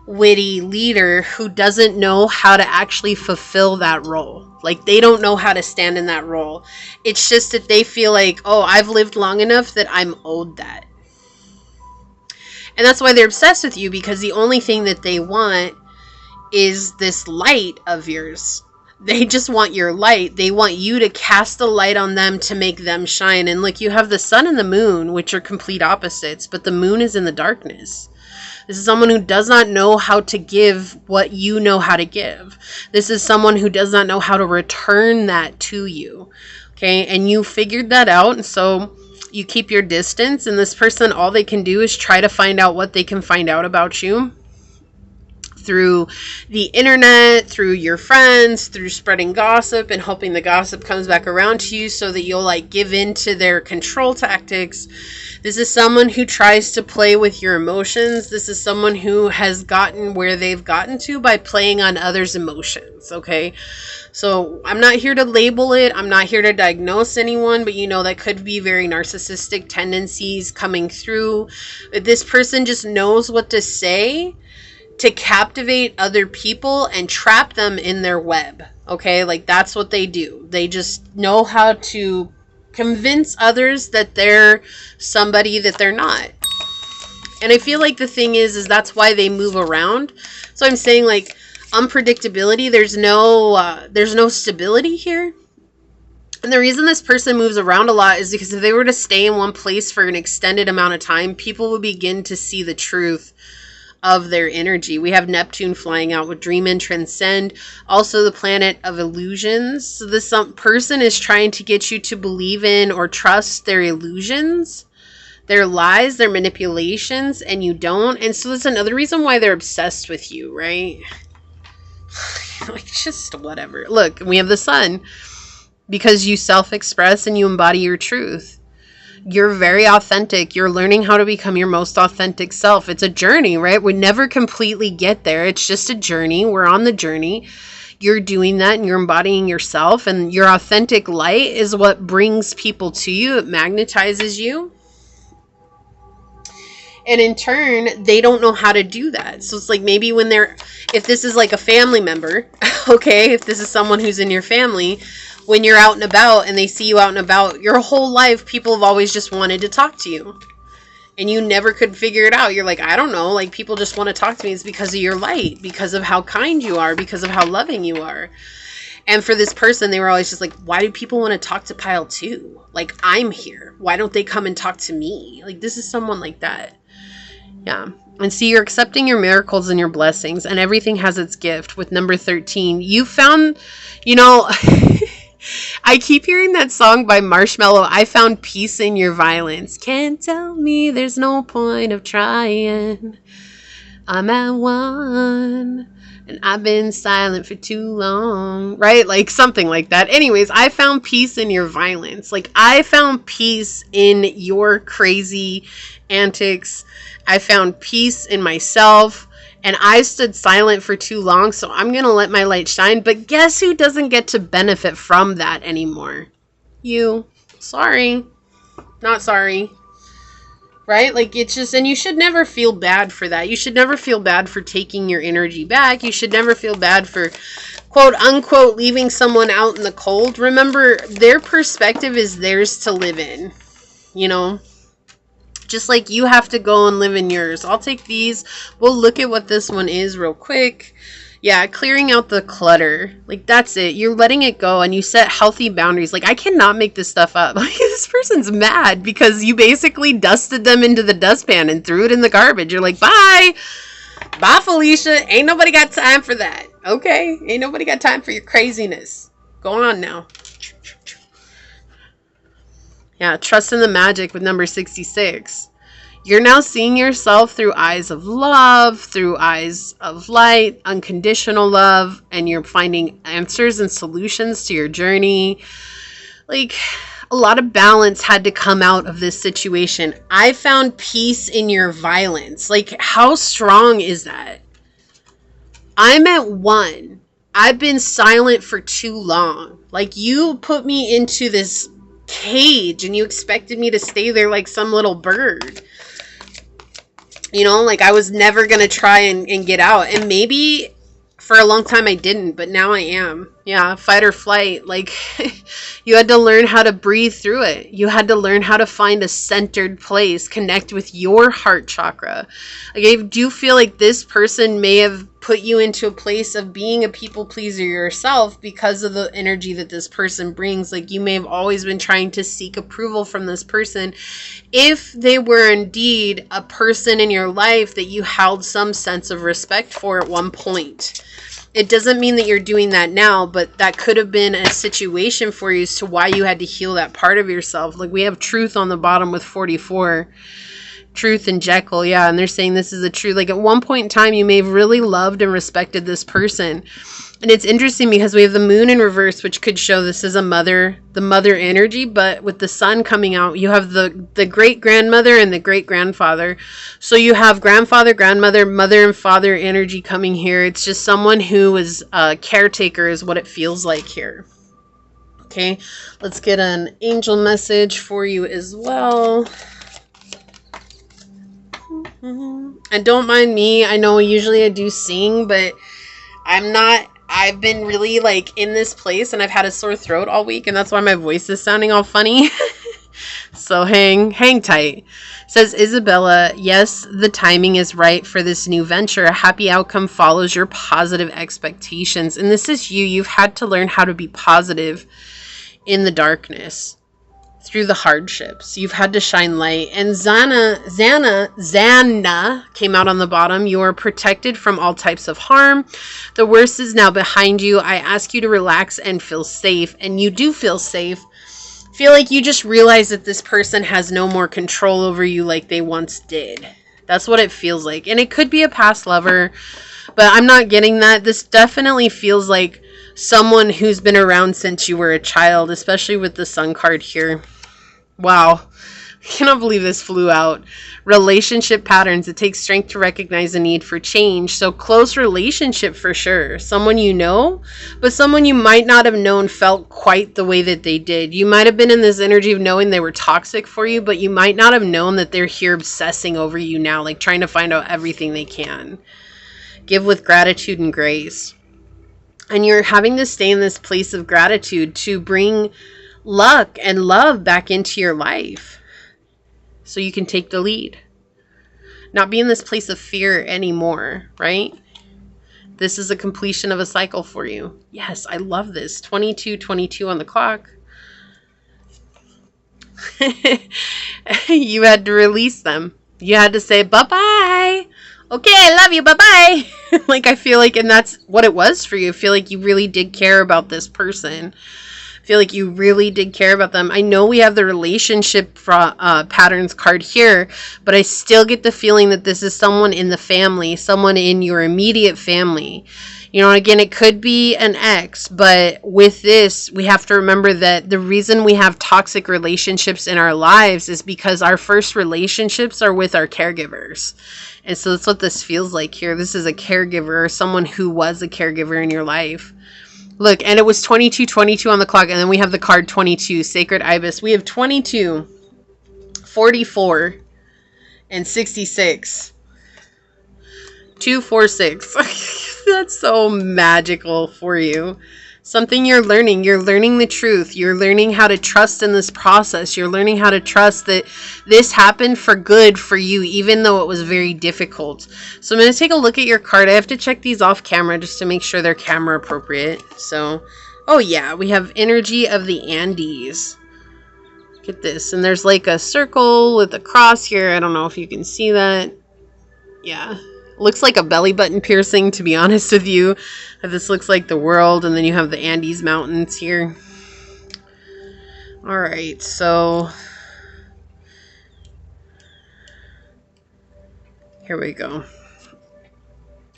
witty leader who doesn't know how to actually fulfill that role. Like they don't know how to stand in that role. It's just that they feel like, oh, I've lived long enough that I'm owed that. And that's why they're obsessed with you, because the only thing that they want is this light of yours. They just want your light. They want you to cast the light on them to make them shine. And look, you have the sun and the moon, which are complete opposites, but the moon is in the darkness. This is someone who does not know how to give what you know how to give. This is someone who does not know how to return that to you. Okay, and you figured that out, and so you keep your distance, and this person, all they can do is try to find out what they can find out about you through the internet, through your friends, through spreading gossip and hoping the gossip comes back around to you so that you'll like give in to their control tactics. This is someone who tries to play with your emotions. This is someone who has gotten where they've gotten to by playing on others' emotions, okay? So I'm not here to label it. I'm not here to diagnose anyone, but you know, that could be very narcissistic tendencies coming through. This person just knows what to say to captivate other people and trap them in their web. Okay, like that's what they do. They just know how to convince others that they're somebody that they're not. And I feel like the thing is that's why they move around. So I'm saying like unpredictability. There's no stability here. And the reason this person moves around a lot is because if they were to stay in one place for an extended amount of time, people would begin to see the truth of their energy. We have Neptune flying out with dream and transcend, also the planet of illusions. So this person is trying to get you to believe in or trust their illusions, their lies, their manipulations, and you don't. And so that's another reason why they're obsessed with you, right? Like, just whatever. Look, we have the sun, because you self-express and you embody your truth. You're very authentic. You're learning how to become your most authentic self. It's a journey, right? We never completely get there. It's just a journey. We're on the journey. You're doing that and you're embodying yourself, and your authentic light is what brings people to you. It magnetizes you. And in turn, they don't know how to do that. So it's like maybe if this is like a family member, okay, if this is someone who's in your family, when you're out and about and they see you out and about, your whole life, people have always just wanted to talk to you. And you never could figure it out. You're like, I don't know, like people just want to talk to me. It's because of your light, because of how kind you are, because of how loving you are. And for this person, they were always just like, why do people want to talk to pile 2? Like, I'm here. Why don't they come and talk to me? Like, this is someone like that. Yeah. And see, you're accepting your miracles and your blessings, and everything has its gift with number 13. You found, I keep hearing that song by Marshmello, I found peace in your violence. Can't tell me there's no point of trying. I'm at one, and I've been silent for too long. Right? Like something like that. Anyways, I found peace in your violence. Like, I found peace in your crazy antics. I found peace in myself. And I stood silent for too long, so I'm going to let my light shine. But guess who doesn't get to benefit from that anymore? You. Sorry. Not sorry. Right? Like, it's just, and you should never feel bad for that. You should never feel bad for taking your energy back. You should never feel bad for, quote unquote, leaving someone out in the cold. Remember, their perspective is theirs to live in. You know? Just like you have to go and live in yours. I'll take these. We'll look at what this one is real quick. Yeah, clearing out the clutter. Like, that's it. You're letting it go, and you set healthy boundaries. Like, I cannot make this stuff up. Like, this person's mad because you basically dusted them into the dustpan and threw it in the garbage. You're like, bye. Bye, Felicia. Ain't nobody got time for that. Okay? Ain't nobody got time for your craziness. Go on now. Yeah, trust in the magic with number 66. You're now seeing yourself through eyes of love, through eyes of light, unconditional love, and you're finding answers and solutions to your journey. Like, a lot of balance had to come out of this situation. I found peace in your violence. Like, how strong is that? I'm at 1. I've been silent for too long. Like, you put me into this cage and you expected me to stay there like some little bird. You know, like I was never going to try and get out. And maybe for a long time I didn't, but now I am. Yeah, fight or flight. Like, you had to learn how to breathe through it. You had to learn how to find a centered place, connect with your heart chakra. Like, I do feel like this person may have put you into a place of being a people pleaser yourself because of the energy that this person brings. Like, you may have always been trying to seek approval from this person. If they were indeed a person in your life that you held some sense of respect for at one point. It doesn't mean that you're doing that now, but that could have been a situation for you as to why you had to heal that part of yourself. Like, we have truth on the bottom with 44. Truth and Jekyll, yeah, and they're saying this is a truth. Like, at one point in time, you may have really loved and respected this person. And it's interesting because we have the moon in reverse, which could show this is the mother energy, but with the sun coming out, you have the great-grandmother and the great-grandfather. So you have grandfather, grandmother, mother, and father energy coming here. It's just someone who is a caretaker is what it feels like here. Okay, let's get an angel message for you as well. And don't mind me. I know usually I do sing, but I've been really like in this place and I've had a sore throat all week, and that's why my voice is sounding all funny. So hang tight. Says Isabella, yes, the timing is right for this new venture. A happy outcome follows your positive expectations. And this is you. You've had to learn how to be positive in the darkness. Through the hardships. You've had to shine light. And Zana came out on the bottom. You are protected from all types of harm. The worst is now behind you. I ask you to relax and feel safe. And you do feel safe. Feel like you just realize that this person has no more control over you like they once did. That's what it feels like. And it could be a past lover, but I'm not getting that. This definitely feels like someone who's been around since you were a child, especially with the Sun card here. Wow. I cannot believe this flew out. Relationship patterns. It takes strength to recognize a need for change. So close relationship for sure. Someone you know, but someone you might not have known felt quite the way that they did. You might have been in this energy of knowing they were toxic for you, but you might not have known that they're here obsessing over you now, like trying to find out everything they can. Give with gratitude and grace. And you're having to stay in this place of gratitude to bring luck and love back into your life so you can take the lead. Not be in this place of fear anymore, right? This is a completion of a cycle for you. Yes, I love this. 22 on the clock. You had to release them. You had to say, bye-bye. Okay, I love you. Bye-bye. Like, I feel like, and that's what it was for you. I feel like you really did care about this person. I feel like you really did care about them. I know we have the relationship patterns card here, but I still get the feeling that this is someone in the family, someone in your immediate family. You know, again, it could be an ex, but with this, we have to remember that the reason we have toxic relationships in our lives is because our first relationships are with our caregivers. And so that's what this feels like here. This is a caregiver, or someone who was a caregiver in your life. Look, and it was 22 on the clock, and then we have the card 22, Sacred Ibis. We have 22, 44, and 66. 246. That's so magical for you. Something you're learning. You're learning the truth. You're learning how to trust in this process. You're learning how to trust that this happened for good for you, even though it was very difficult. So I'm going to take a look at your card. I have to check these off camera just to make sure they're camera appropriate. So, oh yeah, we have energy of the Andes. Look at this. And there's like a circle with a cross here. I don't know if you can see that. Yeah. Looks like a belly button piercing, to be honest with you. This looks like the world, and then you have the Andes Mountains here. All right, so here we go.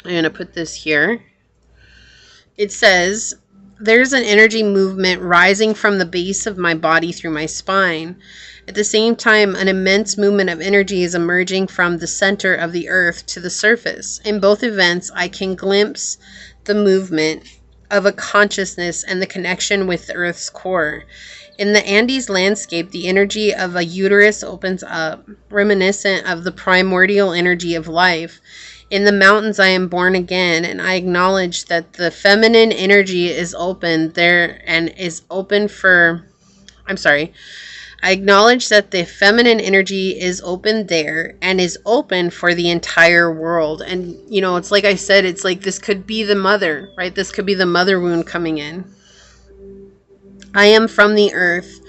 I'm going to put this here. It says, there's an energy movement rising from the base of my body through my spine. At the same time, an immense movement of energy is emerging from the center of the earth to the surface. In both events, I can glimpse the movement of a consciousness and the connection with the earth's core. In the Andes landscape, the energy of a uterus opens up, reminiscent of the primordial energy of life. In the mountains, I am born again, and I acknowledge that the feminine energy is open there and is open for... I acknowledge that the feminine energy is open there and is open for the entire world. And, you know, it's like I said, it's like this could be the mother, right? This could be the mother wound coming in. I am from the earth.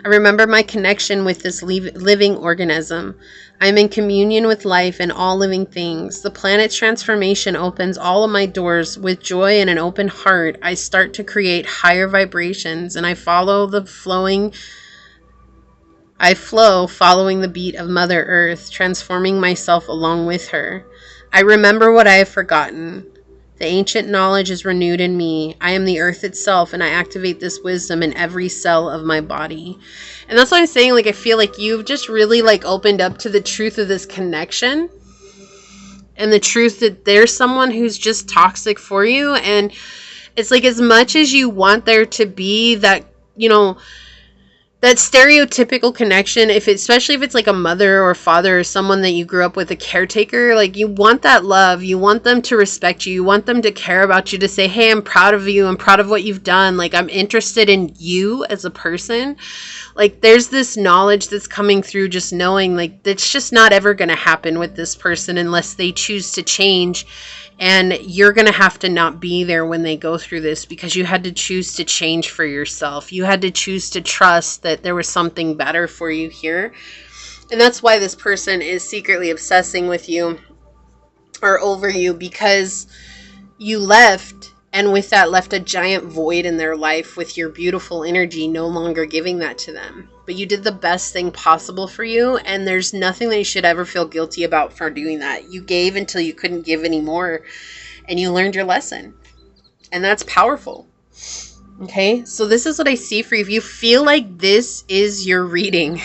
I remember my connection with this living organism. I am in communion with life and all living things. The planet's transformation opens all of my doors. With joy and an open heart, I start to create higher vibrations, and I flow following the beat of Mother Earth, transforming myself along with her. I remember what I have forgotten. The ancient knowledge is renewed in me. I am the earth itself, and I activate this wisdom in every cell of my body. And that's what I'm saying. Like, I feel like you've just really like opened up to the truth of this connection, and the truth that there's someone who's just toxic for you. And it's like, as much as you want there to be that, you know, that stereotypical connection, especially if it's like a mother or father or someone that you grew up with, a caretaker, like, you want that love. You want them to respect you. You want them to care about you, to say, hey, I'm proud of you. I'm proud of what you've done. Like, I'm interested in you as a person. Like, there's this knowledge that's coming through, just knowing like that's just not ever going to happen with this person unless they choose to change. And you're going to have to not be there when they go through this, because you had to choose to change for yourself. You had to choose to trust that there was something better for you here. And that's why this person is secretly obsessing with you or over you, because you left, and with that left a giant void in their life with your beautiful energy no longer giving that to them. But you did the best thing possible for you, and there's nothing that you should ever feel guilty about for doing that. You gave until you couldn't give anymore, and you learned your lesson. And that's powerful. Okay, so this is what I see for you. If you feel like this is your reading,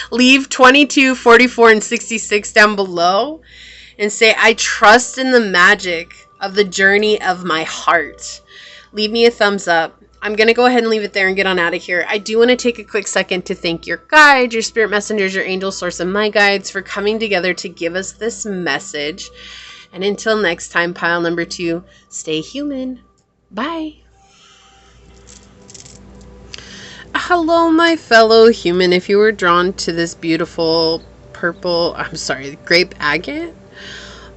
leave 22, 44, and 66 down below and say, I trust in the magic of the journey of my heart. Leave me a thumbs up. I'm going to go ahead and leave it there and get on out of here. I do want to take a quick second to thank your guides, your spirit messengers, your angel source, and my guides for coming together to give us this message. And until next time, pile number 2, stay human. Bye. Hello, my fellow human. If you were drawn to this beautiful grape agate,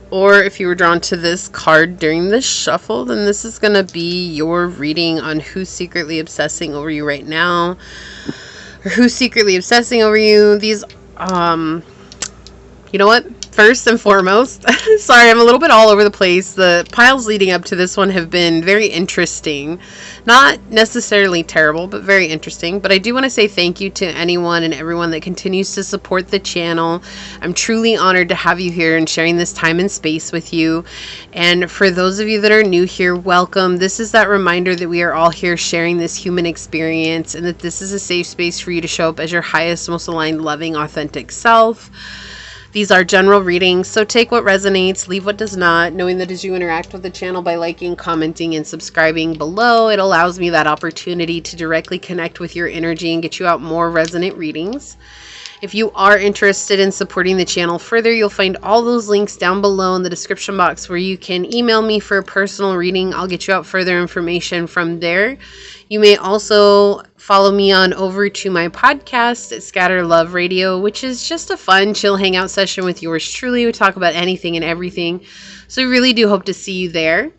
or if you were drawn to this card during the shuffle, then this is going to be your reading on who's secretly obsessing over you right now, or who's secretly obsessing over you. These, you know what? First and foremost, sorry, I'm a little bit all over the place. The piles leading up to this one have been very interesting. Not necessarily terrible, but very interesting. But I do want to say thank you to anyone and everyone that continues to support the channel. I'm truly honored to have you here and sharing this time and space with you. And for those of you that are new here, welcome. This is that reminder that we are all here sharing this human experience, and that this is a safe space for you to show up as your highest, most aligned, loving, authentic self. These are general readings, so take what resonates, leave what does not, knowing that as you interact with the channel by liking, commenting, and subscribing below, it allows me that opportunity to directly connect with your energy and get you out more resonant readings. If you are interested in supporting the channel further, you'll find all those links down below in the description box, where you can email me for a personal reading. I'll get you out further information from there. You may also follow me on over to my podcast at Scatter Love Radio, which is just a fun, chill hangout session with yours truly. We talk about anything and everything. So we really do hope to see you there.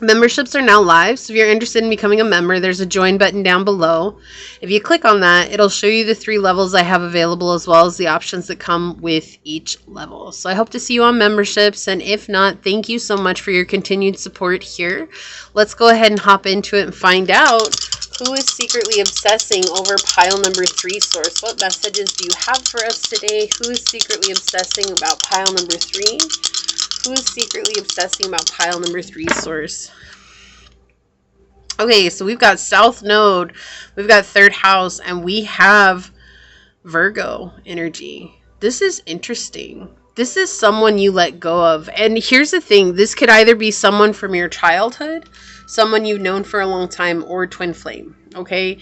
Memberships are now live, so if you're interested in becoming a member, there's a join button down below. If you click on that, it'll show you the 3 levels I have available, as well as the options that come with each level. So I hope to see you on memberships, and if not, thank you so much for your continued support here. Let's go ahead and hop into it and find out who is secretly obsessing over pile number 3 source. What messages do you have for us today? Who is secretly obsessing about pile number 3? Who is secretly obsessing about pile number 3 source? Okay, so we've got South Node, we've got 3rd house, and we have Virgo energy. This is interesting. This is someone you let go of. And here's the thing. This could either be someone from your childhood, someone you've known for a long time, or twin flame. Okay.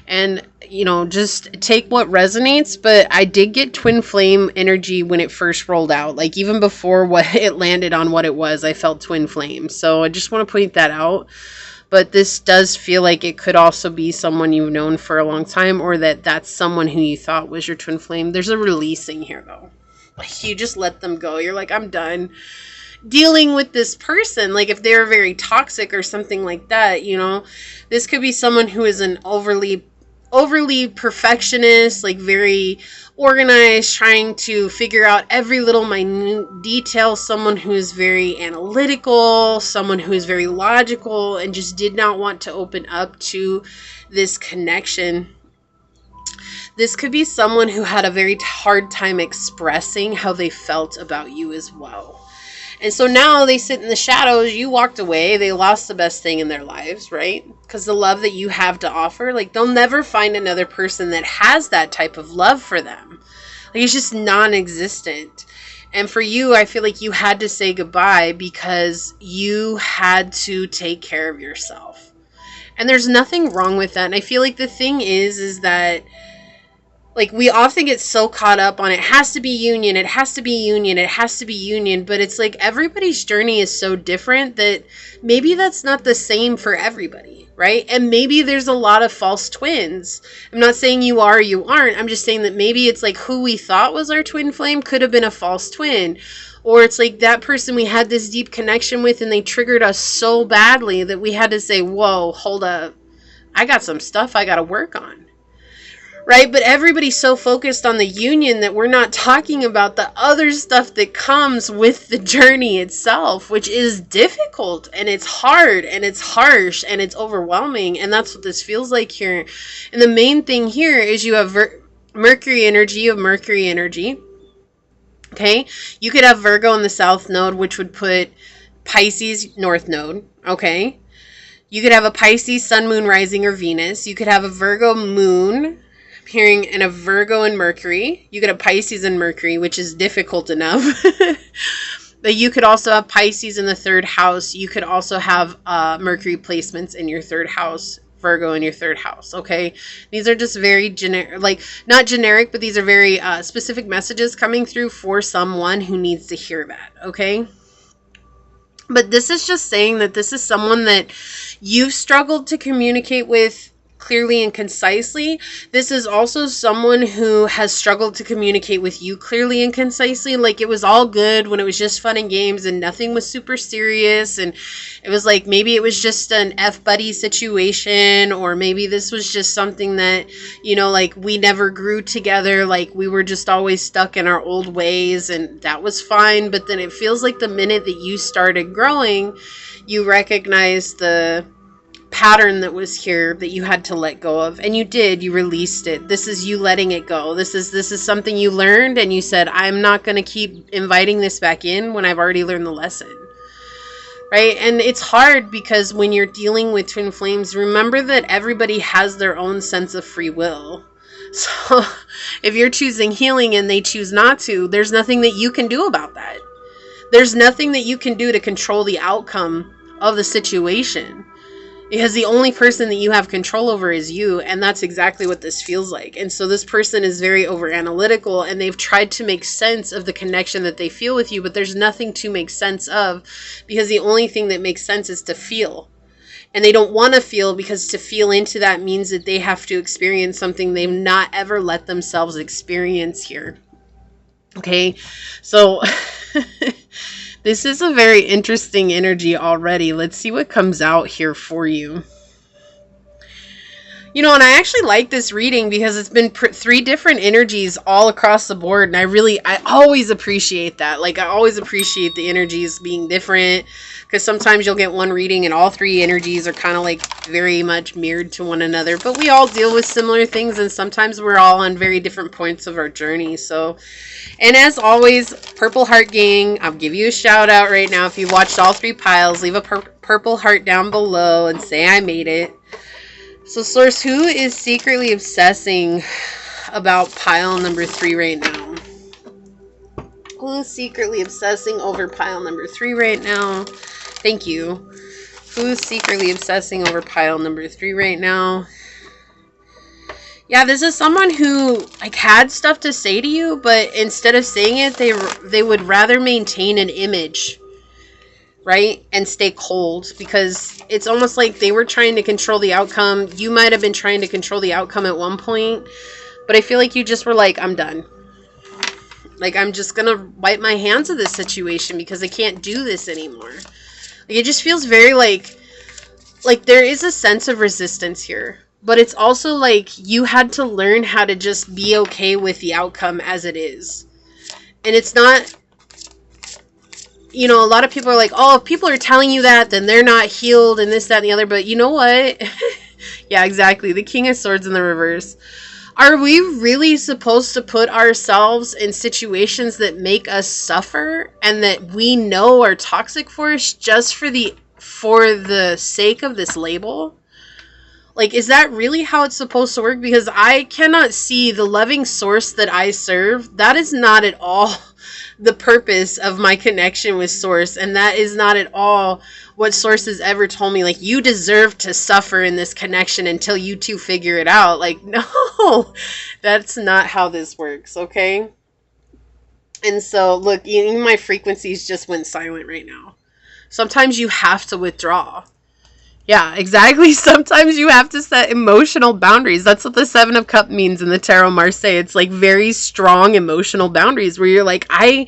And, you know, just take what resonates. But I did get twin flame energy when it first rolled out. Like, even before what it landed on what it was, I felt twin flame. So I just want to point that out. but this does feel like it could also be someone you've known for a long time, or that's someone who you thought was your twin flame. There's a releasing here, though. Like, you just let them go. You're like, I'm done dealing with this person. Like, if they're very toxic or something like that, you know, this could be someone who is an overly perfectionist, like very organized, trying to figure out every little minute detail, someone who is very analytical, someone who is very logical, and just did not want to open up to this connection. This could be someone who had a very hard time expressing how they felt about you as well. And so now they sit in the shadows. You walked away. They lost the best thing in their lives, right? Because the love that you have to offer, like, they'll never find another person that has that type of love for them. Like, it's just non-existent. And for you, I feel like you had to say goodbye because you had to take care of yourself. And there's nothing wrong with that. And I feel like the thing is that, like, we often get so caught up on it has to be union, it has to be union, it has to be union. But it's like everybody's journey is so different that maybe that's not the same for everybody, right? And maybe there's a lot of false twins. I'm not saying you are or you aren't. I'm just saying that maybe it's like who we thought was our twin flame could have been a false twin. Or it's like that person we had this deep connection with and they triggered us so badly that we had to say, whoa, hold up. I got some stuff I got to work on. Right? But everybody's so focused on the union that we're not talking about the other stuff that comes with the journey itself, which is difficult and it's hard and it's harsh and it's overwhelming. And that's what this feels like here. And the main thing here is you have Mercury energy. You have Mercury energy. Okay? You could have Virgo in the South Node, which would put Pisces North Node. Okay? You could have a Pisces Sun, Moon, Rising, or Venus. You could have a Virgo Moon appearing in a Virgo and Mercury. You could have Pisces and Mercury, which is difficult enough. But you could also have Pisces in the third house. You could also have Mercury placements in your third house, Virgo in your third house, okay? These are just very generic, like, not generic, but these are very specific messages coming through for someone who needs to hear that, okay? But this is just saying that this is someone that you've struggled to communicate with clearly and concisely. This is also someone who has struggled to communicate with you clearly and concisely. Like, it was all good when it was just fun and games and nothing was super serious, and it was like maybe it was just an F-buddy situation, or maybe this was just something that, you know, like, we never grew together, like we were just always stuck in our old ways, and that was fine. But then it feels like the minute that you started growing, you recognized the pattern that was here that you had to let go of, and you did. You released it. This is you letting it go. This is something you learned, and you said, I'm not going to keep inviting this back in when I've already learned the lesson, right? And it's hard because when you're dealing with twin flames, remember that everybody has their own sense of free will. So if you're choosing healing and they choose not to, there's nothing that you can do about that. There's nothing that you can do to control the outcome of the situation. Because the only person that you have control over is you, and that's exactly what this feels like. And so this person is very over-analytical, and they've tried to make sense of the connection that they feel with you, but there's nothing to make sense of, because the only thing that makes sense is to feel. And they don't want to feel, because to feel into that means that they have to experience something they've not ever let themselves experience here. Okay? So this is a very interesting energy already. Let's see what comes out here for you. You know, and I actually like this reading because it's been 3 different energies all across the board. And I always appreciate that. Like, I always appreciate the energies being different, because sometimes you'll get one reading and all 3 energies are kind of like very much mirrored to one another. But we all deal with similar things, and sometimes we're all on very different points of our journey. So, and as always, Purple Heart Gang, I'll give you a shout out right now. If you watched all 3 piles, leave a purple heart down below and say I made it. So, Source, who is secretly obsessing about pile number 3 right now? Who is secretly obsessing over pile number 3 right now? Thank you. Who is secretly obsessing over pile number 3 right now? Yeah, this is someone who, like, had stuff to say to you, but instead of saying it, they would rather maintain an image. right? And stay cold, because it's almost like they were trying to control the outcome. You might have been trying to control the outcome at one point, but I feel like you just were like, I'm done. Like, I'm just going to wipe my hands of this situation because I can't do this anymore. Like, it just feels very like there is a sense of resistance here. But it's also like you had to learn how to just be okay with the outcome as it is. And it's not, you know, a lot of people are like, oh, if people are telling you that, then they're not healed and this, that, and the other. But you know what? Yeah, exactly. The King of Swords in the reverse. Are we really supposed to put ourselves in situations that make us suffer and that we know are toxic for us just for the sake of this label? Like, is that really how it's supposed to work? Because I cannot see the loving source that I serve. That is not at all the purpose of my connection with Source. And that is not at all what Source has ever told me. Like, you deserve to suffer in this connection until you two figure it out. Like, no, that's not how this works, okay? And so, look, even my frequencies just went silent right now. Sometimes you have to withdraw. Yeah, exactly. Sometimes you have to set emotional boundaries. That's what the Seven of Cups means in the Tarot Marseille. It's like very strong emotional boundaries where you're like, I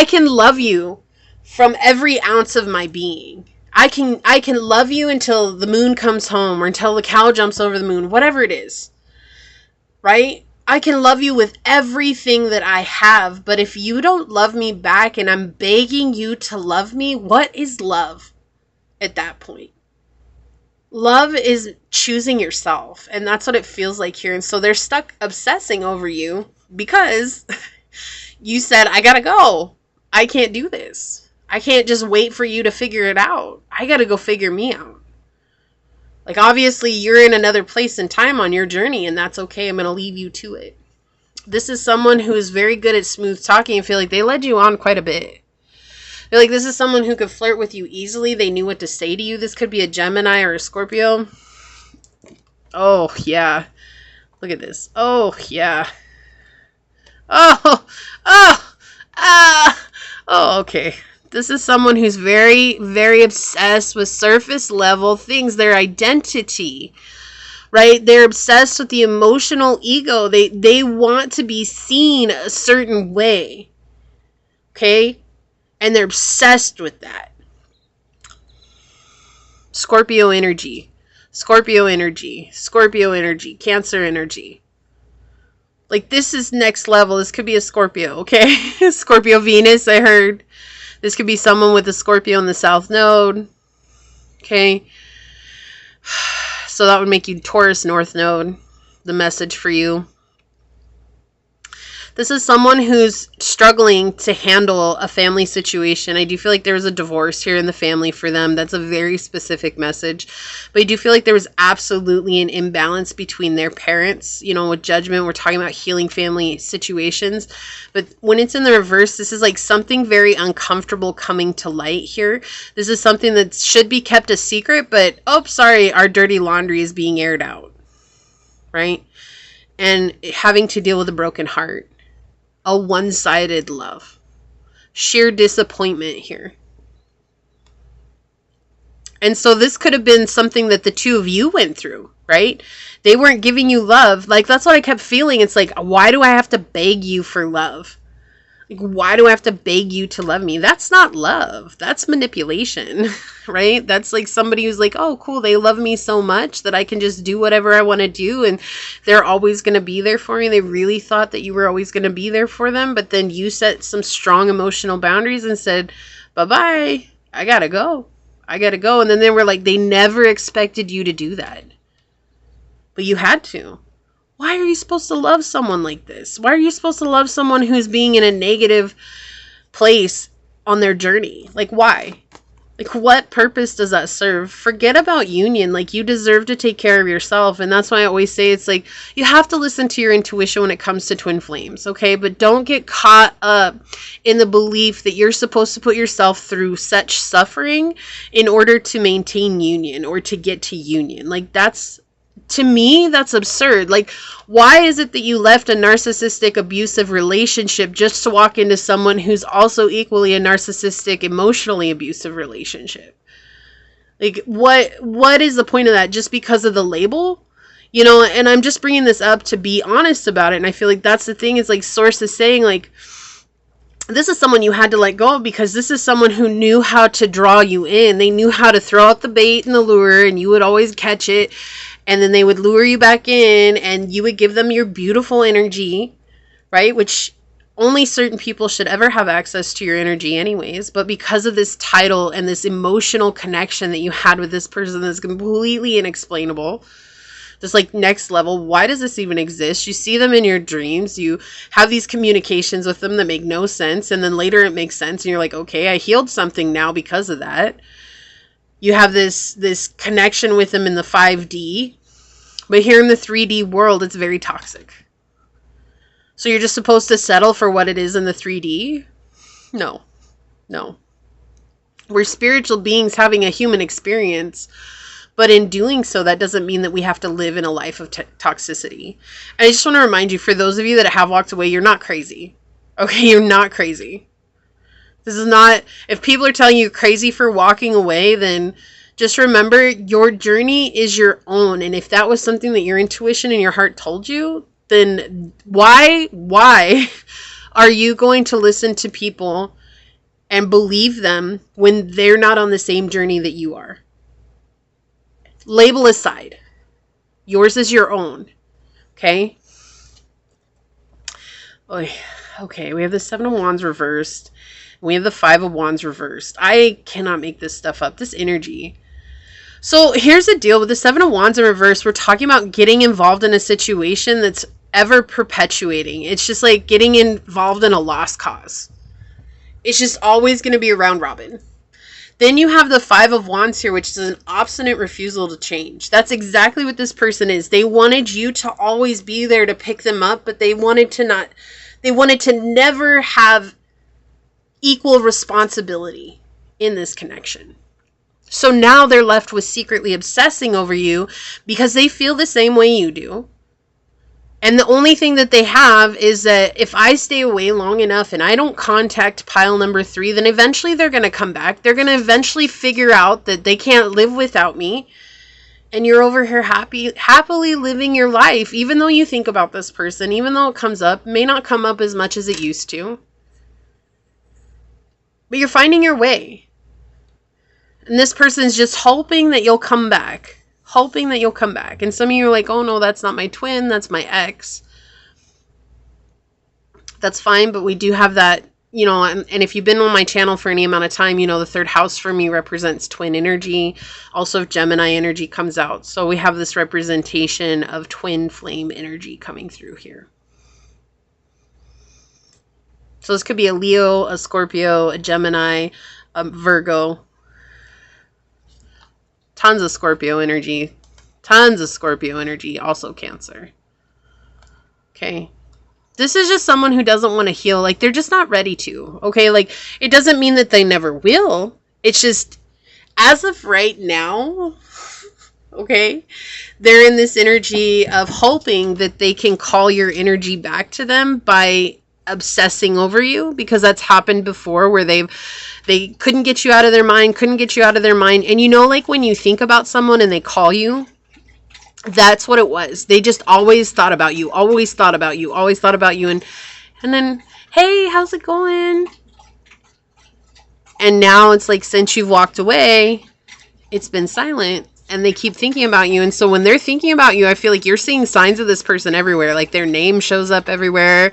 can love you from every ounce of my being. I can love you until the moon comes home or until the cow jumps over the moon, whatever it is. Right? I can love you with everything that I have, but if you don't love me back and I'm begging you to love me, what is love at that point? Love is choosing yourself, and that's what it feels like here. And so they're stuck obsessing over you because you said, I gotta go. I can't do this. I can't just wait for you to figure it out. I gotta go figure me out. Like, obviously, you're in another place in time on your journey, and that's okay. I'm gonna leave you to it. This is someone who is very good at smooth talking. I feel like they led you on quite a bit. I feel like this is someone who could flirt with you easily. They knew what to say to you. This could be a Gemini or a Scorpio. Oh, yeah. Look at this. Oh, yeah. Oh, okay. This is someone who's very, very obsessed with surface level things, their identity, right? They're obsessed with the emotional ego. They want to be seen a certain way, okay? And they're obsessed with that. Scorpio energy, Scorpio energy, Scorpio energy, Cancer energy. Like, this is next level. This could be a Scorpio, okay? Scorpio Venus, I heard. This could be someone with a Scorpio in the South Node, okay? So that would make you Taurus North Node, the message for you. This is someone who's struggling to handle a family situation. I do feel like there was a divorce here in the family for them. That's a very specific message. But I do feel like there was absolutely an imbalance between their parents. You know, with Judgment, we're talking about healing family situations. But when it's in the reverse, this is like something very uncomfortable coming to light here. This is something that should be kept a secret, but, oh, sorry, our dirty laundry is being aired out. Right? And having to deal with a broken heart. A one-sided love. Sheer disappointment here. And so this could have been something that the two of you went through, right? They weren't giving you love. Like, that's what I kept feeling. It's like, why do I have to beg you for love? Like, why do I have to beg you to love me? That's not love. That's manipulation, right? That's like somebody who's like, oh, cool, they love me so much that I can just do whatever I want to do and they're always going to be there for me. They really thought that you were always going to be there for them, but then you set some strong emotional boundaries and said, bye-bye, I gotta go. I gotta go. And then they were like, they never expected you to do that. But you had to. Why are you supposed to love someone like this? Why are you supposed to love someone who's being in a negative place on their journey? Like, why? Like, what purpose does that serve? Forget about union. Like, you deserve to take care of yourself. And that's why I always say it's like, you have to listen to your intuition when it comes to twin flames, okay? But don't get caught up in the belief that you're supposed to put yourself through such suffering in order to maintain union or to get to union. Like, that's To me, that's absurd. Like, why is it that you left a narcissistic, abusive relationship just to walk into someone who's also equally a narcissistic, emotionally abusive relationship? Like, what is the point of that? Just because of the label? You know, and I'm just bringing this up to be honest about it. And I feel like that's the thing, is like Source is saying, like, this is someone you had to let go of, because this is someone who knew how to draw you in. They knew how to throw out the bait and the lure, and you would always catch it. And then they would lure you back in, and you would give them your beautiful energy, right? Which only certain people should ever have access to your energy anyways. But because of this title and this emotional connection that you had with this person that's completely inexplainable, just like next level, why does this even exist? You see them in your dreams, you have these communications with them that make no sense, and then later it makes sense, and you're like, okay, I healed something now because of that. You have this connection with them in the 5D, but here in the 3D world, it's very toxic. So you're just supposed to settle for what it is in the 3D? No. We're spiritual beings having a human experience, but in doing so, that doesn't mean that we have to live in a life of toxicity. And I just want to remind you, for those of you that have walked away, you're not crazy. Okay, you're not crazy. This is not, if people are telling you you're crazy for walking away, then just remember your journey is your own. And if that was something that your intuition and your heart told you, then why are you going to listen to people and believe them when they're not on the same journey that you are? Label aside. Yours is your own. Okay? Okay, we have the 7 of Wands reversed. We have the 5 of Wands reversed. I cannot make this stuff up. This energy. So here's the deal with the 7 of Wands in reverse. We're talking about getting involved in a situation that's ever perpetuating. It's just like getting involved in a lost cause. It's just always going to be a round robin. Then you have the 5 of Wands here, which is an obstinate refusal to change. That's exactly what this person is. They wanted you to always be there to pick them up, but they wanted to never have equal responsibility in this connection. So now they're left with secretly obsessing over you because they feel the same way you do. And the only thing that they have is that if I stay away long enough and I don't contact pile number 3, then eventually they're going to come back. They're going to eventually figure out that they can't live without me. And you're over here happily living your life, even though you think about this person, even though it comes up, may not come up as much as it used to. But you're finding your way. And this person's just hoping that you'll come back. Hoping that you'll come back. And some of you are like, oh no, that's not my twin, that's my ex. That's fine, but we do have that, you know, and if you've been on my channel for any amount of time, you know the 3rd house for me represents twin energy. Also, if Gemini energy comes out. So we have this representation of twin flame energy coming through here. So this could be a Leo, a Scorpio, a Gemini, a Virgo. Tons of Scorpio energy. Also Cancer. Okay. This is just someone who doesn't want to heal. Like, they're just not ready to. Okay. Like, it doesn't mean that they never will. It's just, as of right now, okay, they're in this energy of hoping that they can call your energy back to them by obsessing over you, because that's happened before where they couldn't get you out of their mind. And you know, like when you think about someone and they call you, that's what it was. They just always thought about you. And then, hey, how's it going? And now it's like, since you've walked away, it's been silent. And they keep thinking about you. And so when they're thinking about you, I feel like you're seeing signs of this person everywhere. Like their name shows up everywhere.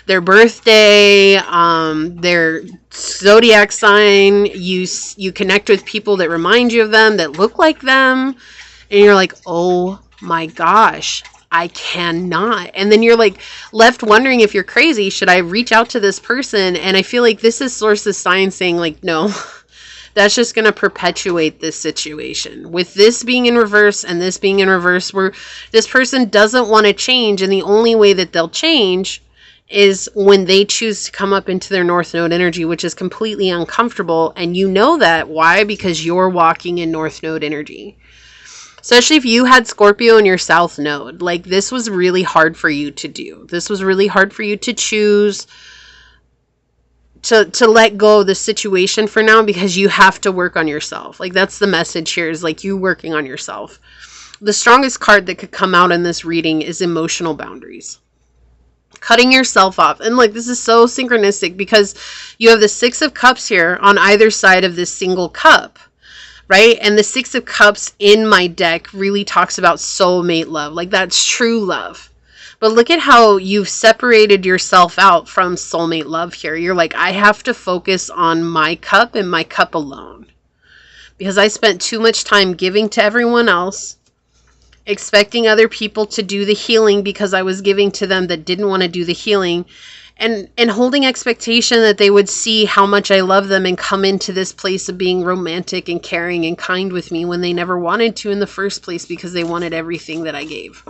Their birthday, their zodiac sign. You connect with people that remind you of them, that look like them. And you're like, oh my gosh, I cannot. And then you're like left wondering if you're crazy. Should I reach out to this person? And I feel like this is Source's sign saying like, no. That's just going to perpetuate this situation. With this being in reverse and this being in reverse, where this person doesn't want to change, and the only way that they'll change is when they choose to come up into their North Node energy, which is completely uncomfortable. And you know that. Why? Because you're walking in North Node energy. Especially if you had Scorpio in your south node. Like, this was really hard for you to do. This was really hard for you to choose to let go of the situation for now, because you have to work on yourself. Like, that's the message here, is like you working on yourself. The strongest card that could come out in this reading is emotional boundaries. Cutting yourself off. And like, this is so synchronistic because you have the Six of Cups here on either side of this single cup. Right? And the Six of Cups in my deck really talks about soulmate love. Like, that's true love. But look at how you've separated yourself out from soulmate love here. You're like, I have to focus on my cup and my cup alone. Because I spent too much time giving to everyone else, expecting other people to do the healing because I was giving to them that didn't want to do the healing. And holding expectation that they would see how much I love them and come into this place of being romantic and caring and kind with me when they never wanted to in the first place because they wanted everything that I gave.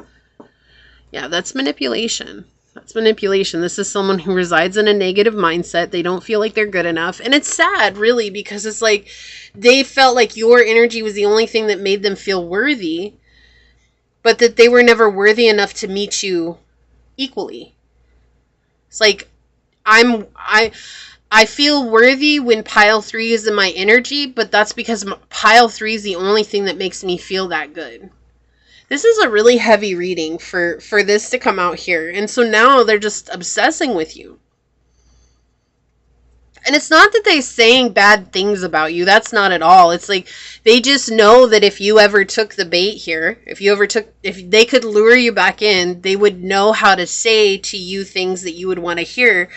Yeah, that's manipulation. That's manipulation. This is someone who resides in a negative mindset. They don't feel like they're good enough. And it's sad, really, because it's like they felt like your energy was the only thing that made them feel worthy, but that they were never worthy enough to meet you equally. It's like, I feel worthy when pile 3 is in my energy, but that's because pile 3 is the only thing that makes me feel that good. This is a really heavy reading for this to come out here. And so now they're just obsessing with you. And it's not that they're saying bad things about you. That's not at all. It's like they just know that if you ever took the bait here, if they could lure you back in, they would know how to say to you things that you would want to hear.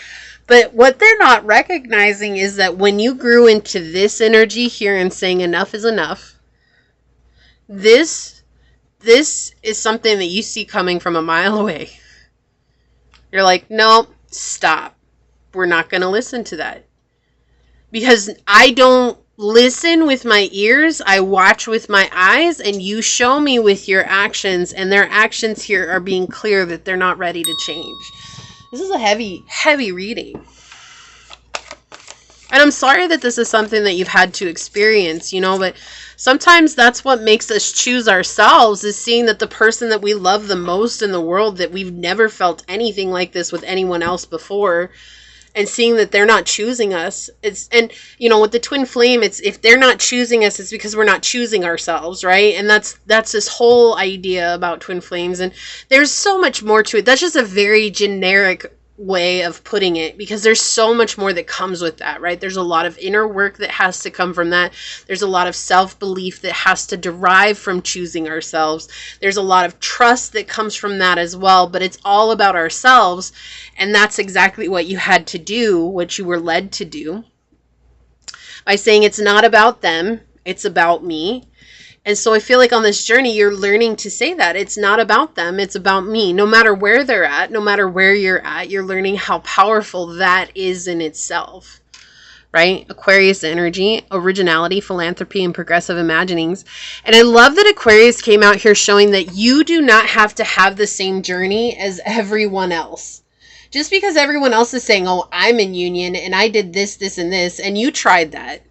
But what they're not recognizing is that when you grew into this energy here and saying enough is enough, this is something that you see coming from a mile away. You're like, no, stop. We're not going to listen to that. Because I don't listen with my ears, I watch with my eyes, and you show me with your actions, and their actions here are being clear that they're not ready to change. This is a heavy, heavy reading. And I'm sorry that this is something that you've had to experience, but sometimes that's what makes us choose ourselves, is seeing that the person that we love the most in the world, that we've never felt anything like this with anyone else before, and seeing that they're not choosing us. With the twin flame, it's if they're not choosing us, it's because we're not choosing ourselves, right? And that's this whole idea about twin flames. And there's so much more to it. That's just a very generic way of putting it, because there's so much more that comes with that, right? There's a lot of inner work that has to come from that. There's a lot of self-belief that has to derive from choosing ourselves. There's a lot of trust that comes from that as well, but it's all about ourselves. And that's exactly what you had to do, what you were led to do, by saying it's not about them, it's about me. And so I feel like on this journey, you're learning to say that it's not about them, it's about me. No matter where they're at, no matter where you're at, you're learning how powerful that is in itself, right? Aquarius energy, originality, philanthropy, and progressive imaginings. And I love that Aquarius came out here showing that you do not have to have the same journey as everyone else. Just because everyone else is saying, oh, I'm in union and I did this, this, and this, and you tried that,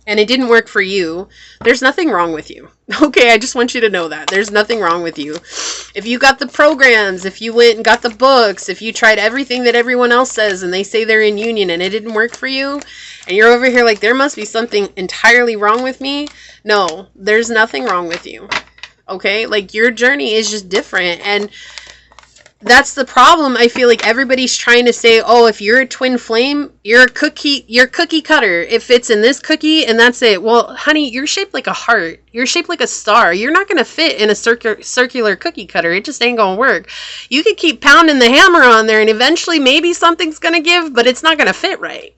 and it didn't work for you, there's nothing wrong with you. Okay, I just want you to know that. There's nothing wrong with you. If you got the programs, if you went and got the books, if you tried everything that everyone else says and they say they're in union and it didn't work for you, and you're over here like, there must be something entirely wrong with me. No, there's nothing wrong with you. Okay, like your journey is just different. And that's the problem. I feel like everybody's trying to say, oh, if you're a twin flame, you're cookie cutter. It fits in this cookie and that's it. Well, honey, you're shaped like a heart. You're shaped like a star. You're not going to fit in a circular cookie cutter. It just ain't going to work. You could keep pounding the hammer on there and eventually maybe something's going to give, but it's not going to fit right.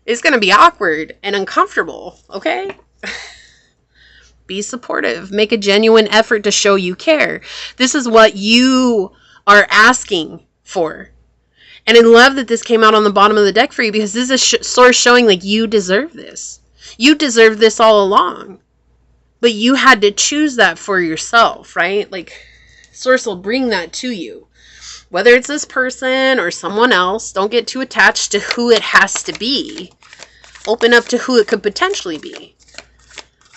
It's going to be awkward and uncomfortable. Okay? Be supportive. Make a genuine effort to show you care. This is what you are asking for. And I love that this came out on the bottom of the deck for you, because this is a source showing like you deserve this. You deserve this all along. But you had to choose that for yourself, right? Like, source will bring that to you. Whether it's this person or someone else, don't get too attached to who it has to be. Open up to who it could potentially be.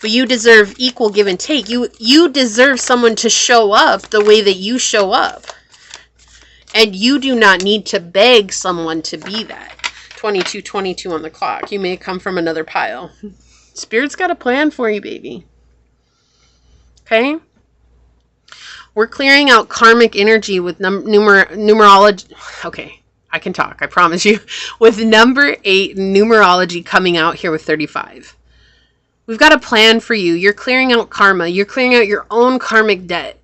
But you deserve equal give and take. You deserve someone to show up the way that you show up. And you do not need to beg someone to be that. 22:22 on the clock. You may come from another pile. Spirit's got a plan for you, baby. Okay? We're clearing out karmic energy with numerology. Okay, I can talk, I promise you. With number 8 numerology coming out here with 35. We've got a plan for you. You're clearing out karma. You're clearing out your own karmic debt.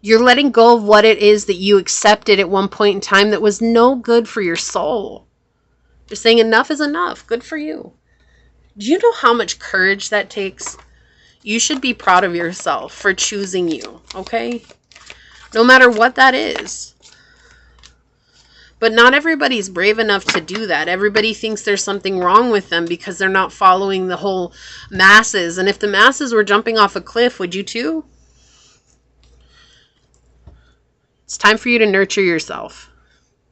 You're letting go of what it is that you accepted at one point in time that was no good for your soul. You're saying enough is enough. Good for you. Do you know how much courage that takes? You should be proud of yourself for choosing you, okay? No matter what that is. But not everybody's brave enough to do that. Everybody thinks there's something wrong with them because they're not following the whole masses. And if the masses were jumping off a cliff, would you too? It's time for you to nurture yourself,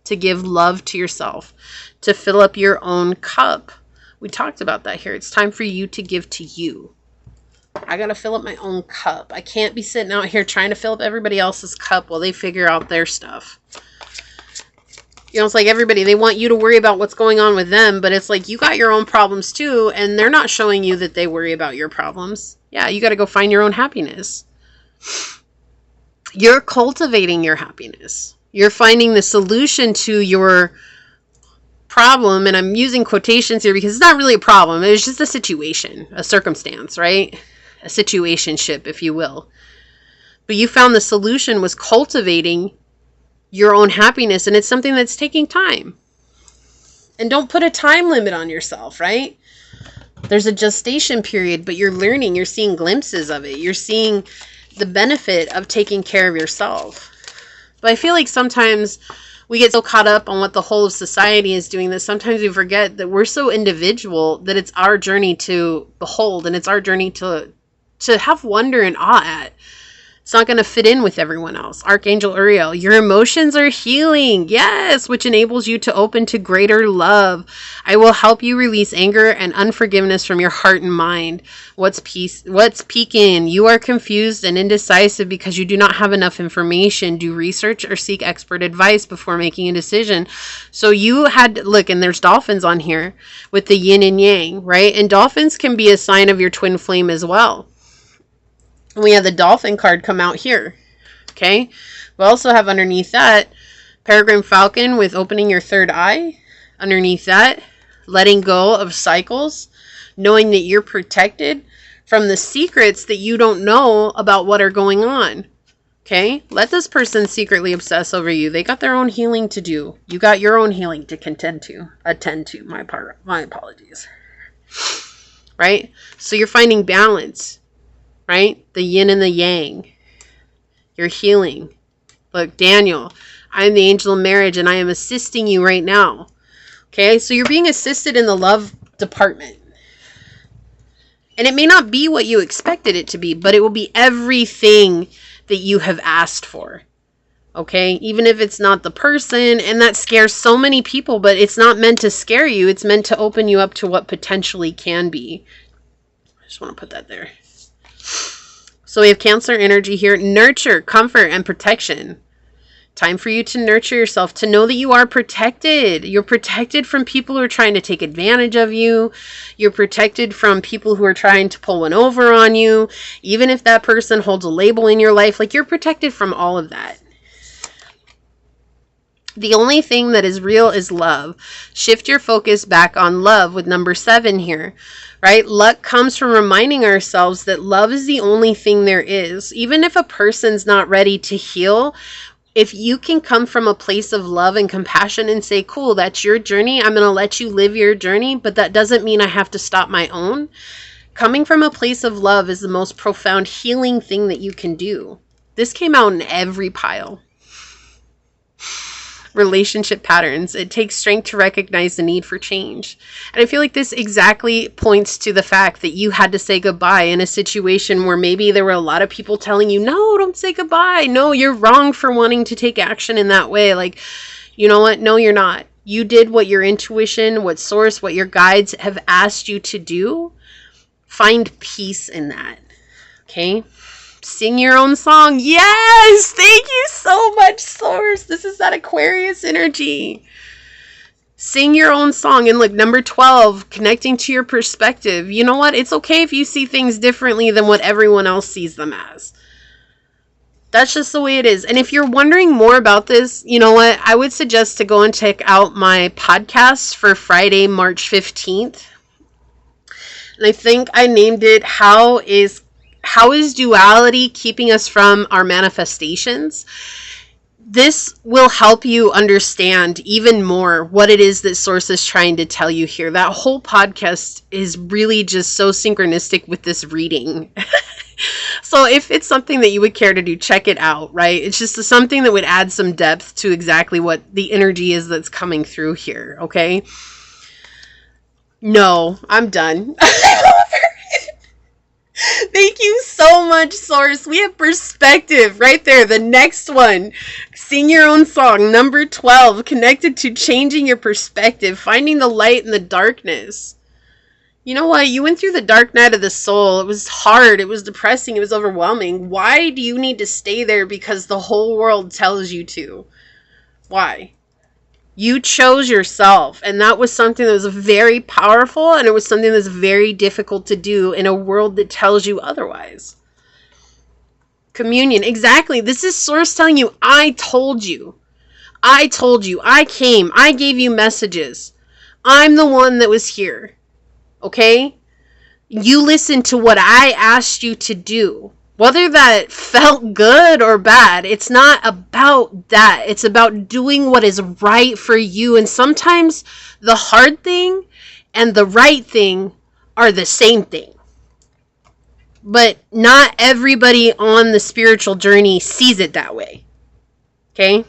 to give love to yourself, to fill up your own cup. We talked about that here. It's time for you to give to you. I got to fill up my own cup. I can't be sitting out here trying to fill up everybody else's cup while they figure out their stuff. You know, it's like everybody, they want you to worry about what's going on with them, but it's like you got your own problems too, and they're not showing you that they worry about your problems. Yeah, you got to go find your own happiness. You're cultivating your happiness. You're finding the solution to your problem, and I'm using quotations here because it's not really a problem. It's just a situation, a circumstance, right? A situationship, if you will. But you found the solution was cultivating your own happiness, and it's something that's taking time. And don't put a time limit on yourself, right? There's a gestation period, but you're learning, you're seeing glimpses of it. You're seeing the benefit of taking care of yourself. But I feel like sometimes we get so caught up on what the whole of society is doing that sometimes we forget that we're so individual that it's our journey to behold, and it's our journey to have wonder and awe at. It's not going to fit in with everyone else. Archangel Uriel, your emotions are healing. Yes, which enables you to open to greater love. I will help you release anger and unforgiveness from your heart and mind. What's peaking? You are confused and indecisive because you do not have enough information. Do research or seek expert advice before making a decision. So you had, look, and there's dolphins on here with the yin and yang, right? And dolphins can be a sign of your twin flame as well. We have the dolphin card come out here. Okay. We also have underneath that Peregrine Falcon with opening your third eye. Underneath that, letting go of cycles, knowing that you're protected from the secrets that you don't know about what are going on. Okay. Let this person secretly obsess over you. They got their own healing to do. You got your own healing to attend to. My apologies. Right. So you're finding balance. Right? The yin and the yang. You're healing. Look, Daniel, I am the angel of marriage and I am assisting you right now. Okay? So you're being assisted in the love department. And it may not be what you expected it to be, but it will be everything that you have asked for. Okay? Even if it's not the person, and that scares so many people, but it's not meant to scare you. It's meant to open you up to what potentially can be. I just want to put that there. So we have Cancer energy here. Nurture, comfort, and protection. Time for you to nurture yourself, to know that you are protected. You're protected from people who are trying to take advantage of you. You're protected from people who are trying to pull one over on you. Even if that person holds a label in your life, like you're protected from all of that. The only thing that is real is love. Shift your focus back on love with number 7 here. Right? Luck comes from reminding ourselves that love is the only thing there is. Even if a person's not ready to heal, if you can come from a place of love and compassion and say, cool, that's your journey. I'm going to let you live your journey, but that doesn't mean I have to stop my own. Coming from a place of love is the most profound healing thing that you can do. This came out in every pile. Relationship patterns. It takes strength to recognize the need for change. And I feel like this exactly points to the fact that you had to say goodbye in a situation where maybe there were a lot of people telling you, no, don't say goodbye. No, you're wrong for wanting to take action in that way. Like, you know what? No, you're not. You did what your intuition, what source, what your guides have asked you to do. Find peace in that. Okay? Sing your own song. Yes! Thank you so much, Source. This is that Aquarius energy. Sing your own song. And look, number 12, connecting to your perspective. You know what? It's okay if you see things differently than what everyone else sees them as. That's just the way it is. And if you're wondering more about this, you know what? I would suggest to go and check out my podcast for Friday, March 15th. And I think I named it How is Duality Keeping Us from Our Manifestations? This will help you understand even more what it is that Source is trying to tell you here. That whole podcast is really just so synchronistic with this reading. So if it's something that you would care to do, check it out, right? It's just something that would add some depth to exactly what the energy is that's coming through here, okay? No, I'm done. Thank you so much, Source. We have perspective right there. The next one, sing your own song. Number 12, connected to changing your perspective, finding the light in the darkness. You know what? You went through the dark night of the soul. It was hard. It was depressing. It was overwhelming. Why do you need to stay there because the whole world tells you to? Why? You chose yourself, and that was something that was very powerful, and it was something that's very difficult to do in a world that tells you otherwise. Communion. Exactly. This is Source telling you, I told you. I told you. I came. I gave you messages. I'm the one that was here. Okay? You listened to what I asked you to do. Whether that felt good or bad, it's not about that. It's about doing what is right for you. And sometimes the hard thing and the right thing are the same thing. But not everybody on the spiritual journey sees it that way. Okay?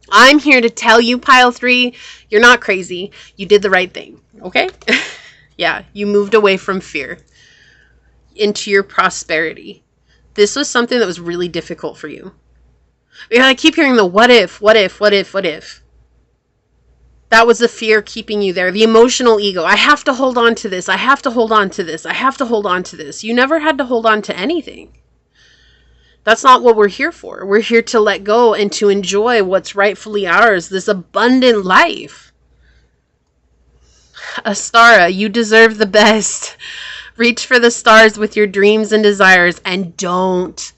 I'm here to tell you, Pile 3, you're not crazy. You did the right thing. Okay? Yeah, you moved away from fear into your prosperity. This was something that was really difficult for you. Because I keep hearing the what if. That was the fear keeping you there. The emotional ego. I have to hold on to this. I have to hold on to this. I have to hold on to this. You never had to hold on to anything. That's not what we're here for. We're here to let go and to enjoy what's rightfully ours. This abundant life. Astara, you deserve the best. Reach for the stars with your dreams and desires and don't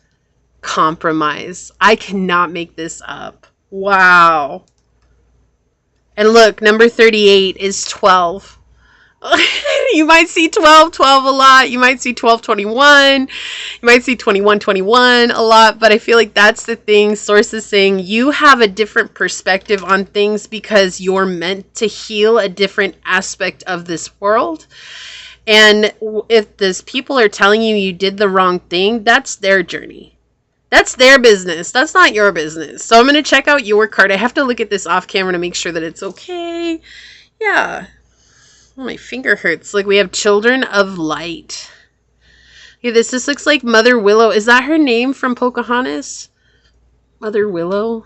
compromise. I cannot make this up. Wow. And look, number 38 is 12. You might see 12 a lot. You might see 12-21. You might see 21-21 a lot. But I feel like that's the thing. Source is saying you have a different perspective on things because you're meant to heal a different aspect of this world. And if these people are telling you you did the wrong thing, that's their journey. That's their business. That's not your business. So I'm going to check out your card. I have to look at this off camera to make sure that it's okay. Yeah. Oh, my finger hurts. Like we have Children of Light. Yeah, this looks like Mother Willow. Is that her name from Pocahontas? Mother Willow?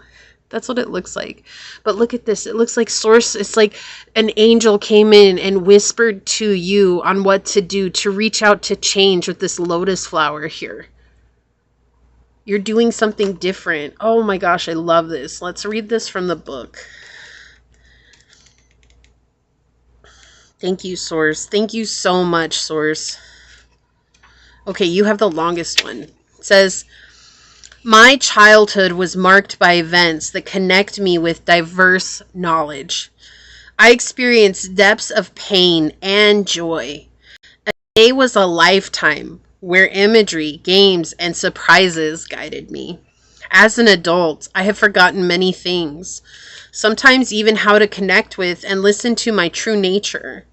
That's what it looks like. But look at this. It looks like Source. It's like an angel came in and whispered to you on what to do to reach out to change with this lotus flower here. You're doing something different. Oh my gosh, I love this. Let's read this from the book. Thank you, Source. Thank you so much, Source. Okay, you have the longest one. It says, my childhood was marked by events that connect me with diverse knowledge. I experienced depths of pain and joy. A day was a lifetime where imagery, games, and surprises guided me. As an adult, I have forgotten many things, sometimes even how to connect with and listen to my true nature.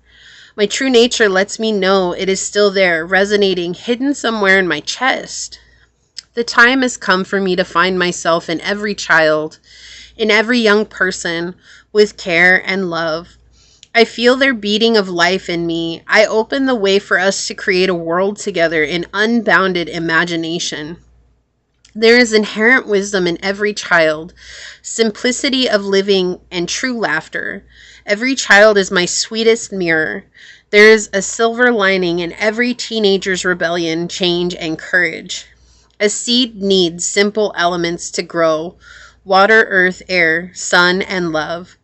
My true nature lets me know it is still there, resonating, hidden somewhere in my chest. The time has come for me to find myself in every child, in every young person, with care and love. I feel their beating of life in me. I open the way for us to create a world together in unbounded imagination. There is inherent wisdom in every child, simplicity of living, and true laughter. Every child is my sweetest mirror. There is a silver lining in every teenager's rebellion, change, and courage. A seed needs simple elements to grow: water, earth, air, sun, and love.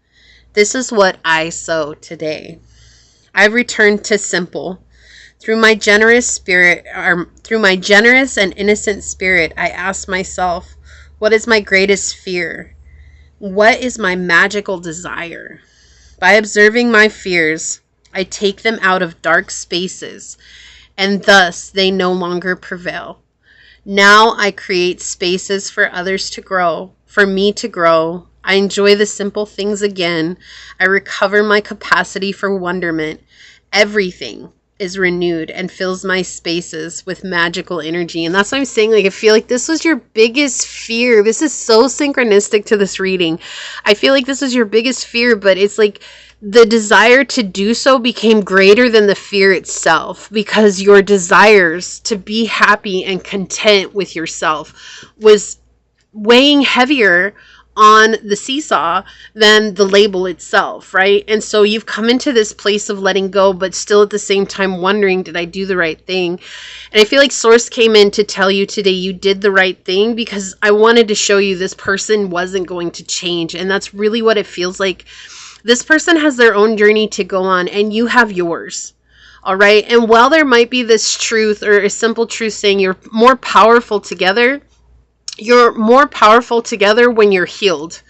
This is what I sow today. I've returned to simple. Through my generous and innocent spirit, I ask myself, what is my greatest fear? What is my magical desire? By observing my fears, I take them out of dark spaces, and thus they no longer prevail. Now I create spaces for others to grow, for me to grow. I enjoy the simple things again. I recover my capacity for wonderment. Everything is renewed and fills my spaces with magical energy. And that's what I'm saying. Like, I feel like this was your biggest fear. This is so synchronistic to this reading. I feel like this was your biggest fear, but it's like the desire to do so became greater than the fear itself, because your desires to be happy and content with yourself was weighing heavier on the seesaw than the label itself, right? And so you've come into this place of letting go, but still at the same time wondering, did I do the right thing? And I feel like Source came in to tell you today you did the right thing, because I wanted to show you this person wasn't going to change. And that's really what it feels like. This person has their own journey to go on, and you have yours. All right. And while there might be this truth, or a simple truth saying you're more powerful together, you're more powerful together when you're healed,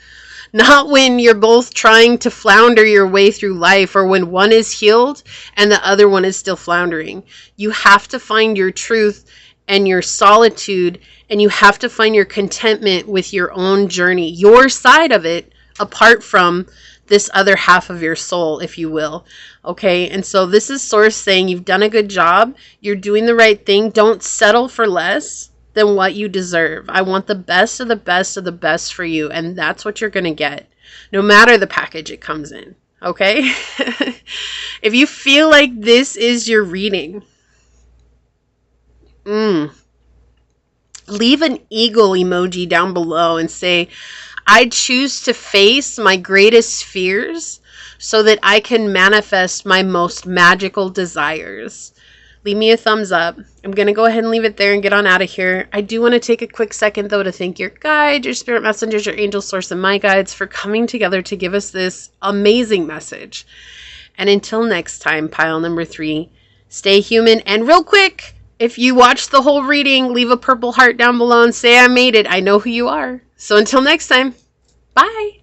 not when you're both trying to flounder your way through life, or when one is healed and the other one is still floundering. You have to find your truth and your solitude, and you have to find your contentment with your own journey, your side of it, apart from this other half of your soul, if you will. Okay. And so this is Source saying you've done a good job. You're doing the right thing. Don't settle for less than what you deserve. I want the best of the best of the best for you, and that's what you're going to get, no matter the package it comes in. Okay? If you feel like this is your reading, leave an eagle emoji down below and say, I choose to face my greatest fears so that I can manifest my most magical desires. Leave me a thumbs up. I'm going to go ahead and leave it there and get on out of here. I do want to take a quick second, though, to thank your guide, your spirit messengers, your angel source, and my guides for coming together to give us this amazing message. And until next time, pile number 3, stay human. And real quick, if you watched the whole reading, leave a purple heart down below and say I made it. I know who you are. So until next time, bye.